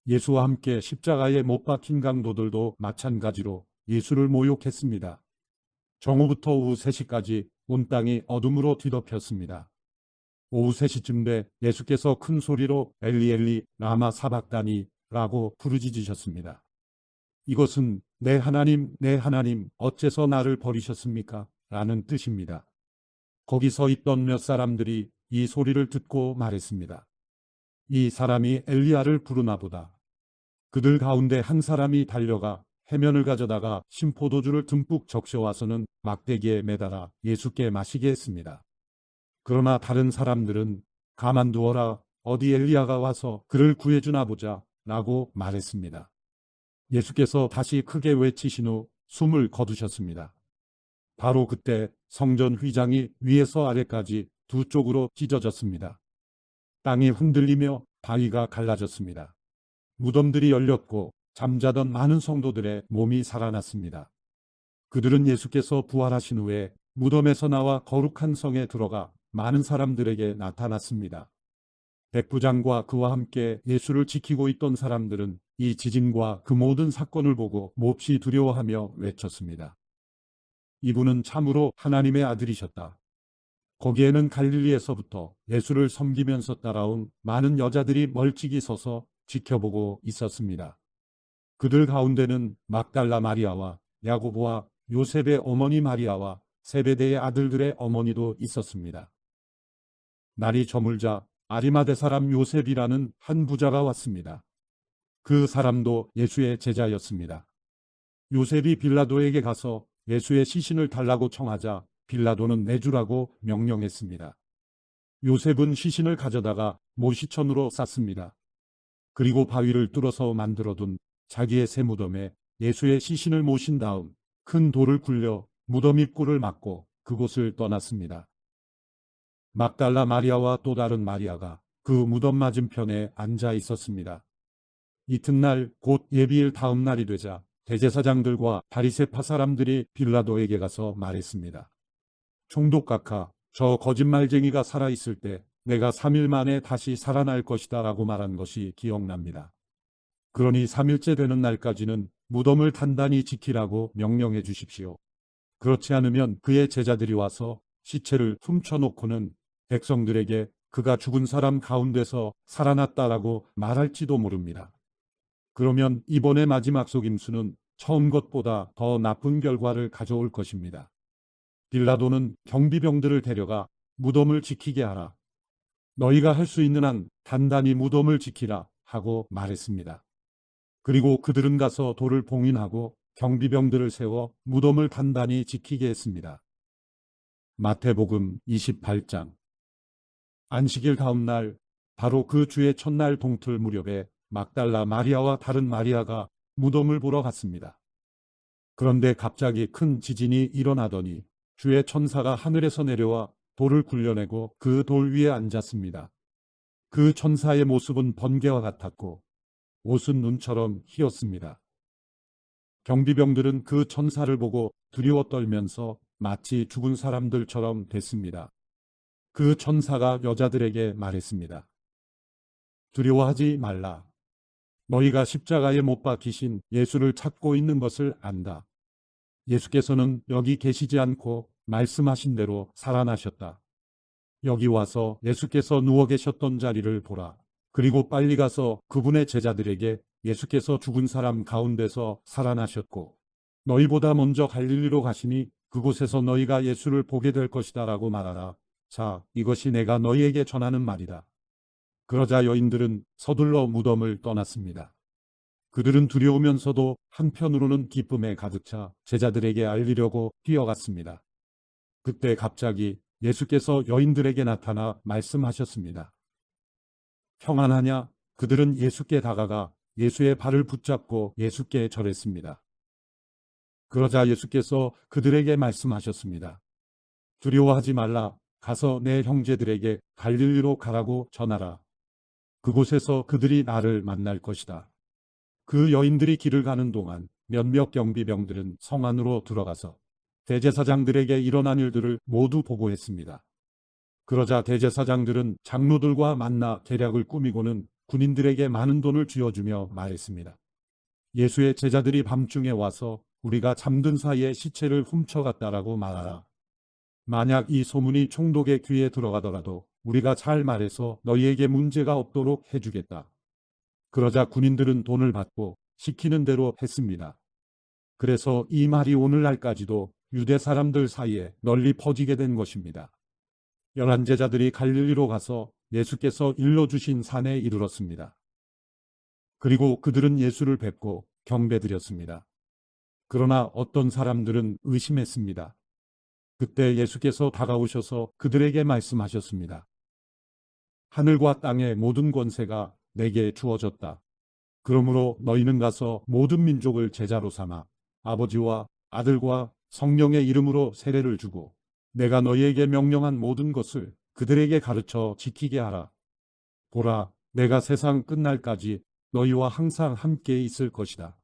S1: 예수와 함께 십자가에 못 박힌 강도들도 마찬가지로 예수를 모욕했습니다. 정오부터 오후 3시까지 온 땅이 어둠으로 뒤덮였습니다. 오후 3시쯤 돼 예수께서 큰 소리로 엘리 엘리 라마 사박다니 라고 부르짖으셨습니다. 이것은 내 하나님 어째서 나를 버리셨습니까? 라는 뜻입니다. 거기 서 있던 몇 사람들이 이 소리를 듣고 말했습니다. 이 사람이 엘리야를 부르나 보다. 그들 가운데 한 사람이 달려가 해면을 가져다가 신포도주를 듬뿍 적셔와서는 막대기에 매달아 예수께 마시게 했습니다. 그러나 다른 사람들은 가만두어라, 어디 엘리야가 와서 그를 구해주나 보자 라고 말했습니다. 예수께서 다시 크게 외치신 후 숨을 거두셨습니다. 바로 그때 성전 휘장이 위에서 아래까지 두 쪽으로 찢어졌습니다. 땅이 흔들리며 바위가 갈라졌습니다. 무덤들이 열렸고 잠자던 많은 성도들의 몸이 살아났습니다. 그들은 예수께서 부활하신 후에 무덤에서 나와 거룩한 성에 들어가 많은 사람들에게 나타났습니다. 백부장과 그와 함께 예수를 지키고 있던 사람들은 이 지진과 그 모든 사건을 보고 몹시 두려워하며 외쳤습니다. 이분은 참으로 하나님의 아들이셨다. 거기에는 갈릴리에서부터 예수를 섬기면서 따라온 많은 여자들이 멀찍이 서서 지켜보고 있었습니다. 그들 가운데는 막달라 마리아와 야고보와 요셉의 어머니 마리아와 세베대의 아들들의 어머니도 있었습니다. 날이 저물자 아리마대 사람 요셉이라는 한 부자가 왔습니다. 그 사람도 예수의 제자였습니다. 요셉이 빌라도에게 가서 예수의 시신을 달라고 청하자 빌라도는 내주라고 명령했습니다. 요셉은 시신을 가져다가 모시천으로 쌌습니다. 그리고 바위를 뚫어서 만들어둔 자기의 새 무덤에 예수의 시신을 모신 다음 큰 돌을 굴려 무덤 입구를 막고 그곳을 떠났습니다. 막달라 마리아와 또 다른 마리아가 그 무덤 맞은편에 앉아 있었습니다. 이튿날 곧 예비일 다음 날이 되자 대제사장들과 바리새파 사람들이 빌라도에게 가서 말했습니다. 총독각하, 저 거짓말쟁이가 살아있을 때 내가 3일 만에 다시 살아날 것이다 라고 말한 것이 기억납니다. 그러니 3일째 되는 날까지는 무덤을 단단히 지키라고 명령해 주십시오. 그렇지 않으면 그의 제자들이 와서 시체를 훔쳐놓고는 백성들에게 그가 죽은 사람 가운데서 살아났다라고 말할지도 모릅니다. 그러면 이번의 마지막 속임수는 처음 것보다 더 나쁜 결과를 가져올 것입니다. 빌라도는 경비병들을 데려가 무덤을 지키게 하라. 너희가 할 수 있는 한 단단히 무덤을 지키라 하고 말했습니다. 그리고 그들은 가서 돌을 봉인하고 경비병들을 세워 무덤을 단단히 지키게 했습니다. 마태복음 28장. 안식일 다음 날, 바로 그 주의 첫날 동틀 무렵에 막달라 마리아와 다른 마리아가 무덤을 보러 갔습니다. 그런데 갑자기 큰 지진이 일어나더니 주의 천사가 하늘에서 내려와 돌을 굴려내고 그 돌 위에 앉았습니다. 그 천사의 모습은 번개와 같았고 옷은 눈처럼 희었습니다. 경비병들은 그 천사를 보고 두려워 떨면서 마치 죽은 사람들처럼 됐습니다. 그 천사가 여자들에게 말했습니다. 두려워하지 말라. 너희가 십자가에 못 박히신 예수를 찾고 있는 것을 안다. 예수께서는 여기 계시지 않고 말씀하신 대로 살아나셨다. 여기 와서 예수께서 누워 계셨던 자리를 보라. 그리고 빨리 가서 그분의 제자들에게 예수께서 죽은 사람 가운데서 살아나셨고 너희보다 먼저 갈릴리로 가시니 그곳에서 너희가 예수를 보게 될 것이다 라고 말하라. 자, 이것이 내가 너희에게 전하는 말이다. 그러자 여인들은 서둘러 무덤을 떠났습니다. 그들은 두려우면서도 한편으로는 기쁨에 가득 차 제자들에게 알리려고 뛰어갔습니다. 그때 갑자기 예수께서 여인들에게 나타나 말씀하셨습니다. 평안하냐? 그들은 예수께 다가가 예수의 발을 붙잡고 예수께 절했습니다. 그러자 예수께서 그들에게 말씀하셨습니다. 두려워하지 말라. 가서 내 형제들에게 갈릴리로 가라고 전하라. 그곳에서 그들이 나를 만날 것이다. 그 여인들이 길을 가는 동안 몇몇 경비병들은 성 안으로 들어가서 대제사장들에게 일어난 일들을 모두 보고했습니다. 그러자 대제사장들은 장로들과 만나 계략을 꾸미고는 군인들에게 많은 돈을 쥐어주며 말했습니다. 예수의 제자들이 밤중에 와서 우리가 잠든 사이에 시체를 훔쳐갔다라고 말하라. 만약 이 소문이 총독의 귀에 들어가더라도 우리가 잘 말해서 너희에게 문제가 없도록 해주겠다. 그러자 군인들은 돈을 받고 시키는 대로 했습니다. 그래서 이 말이 오늘날까지도 유대 사람들 사이에 널리 퍼지게 된 것입니다. 열한 제자들이 갈릴리로 가서 예수께서 일러주신 산에 이르렀습니다. 그리고 그들은 예수를 뵙고 경배드렸습니다. 그러나 어떤 사람들은 의심했습니다. 그때 예수께서 다가오셔서 그들에게 말씀하셨습니다. 하늘과 땅의 모든 권세가 내게 주어졌다. 그러므로 너희는 가서 모든 민족을 제자로 삼아 아버지와 아들과 성령의 이름으로 세례를 주고 내가 너희에게 명령한 모든 것을 그들에게 가르쳐 지키게 하라. 보라, 내가 세상 끝날까지 너희와 항상 함께 있을 것이다.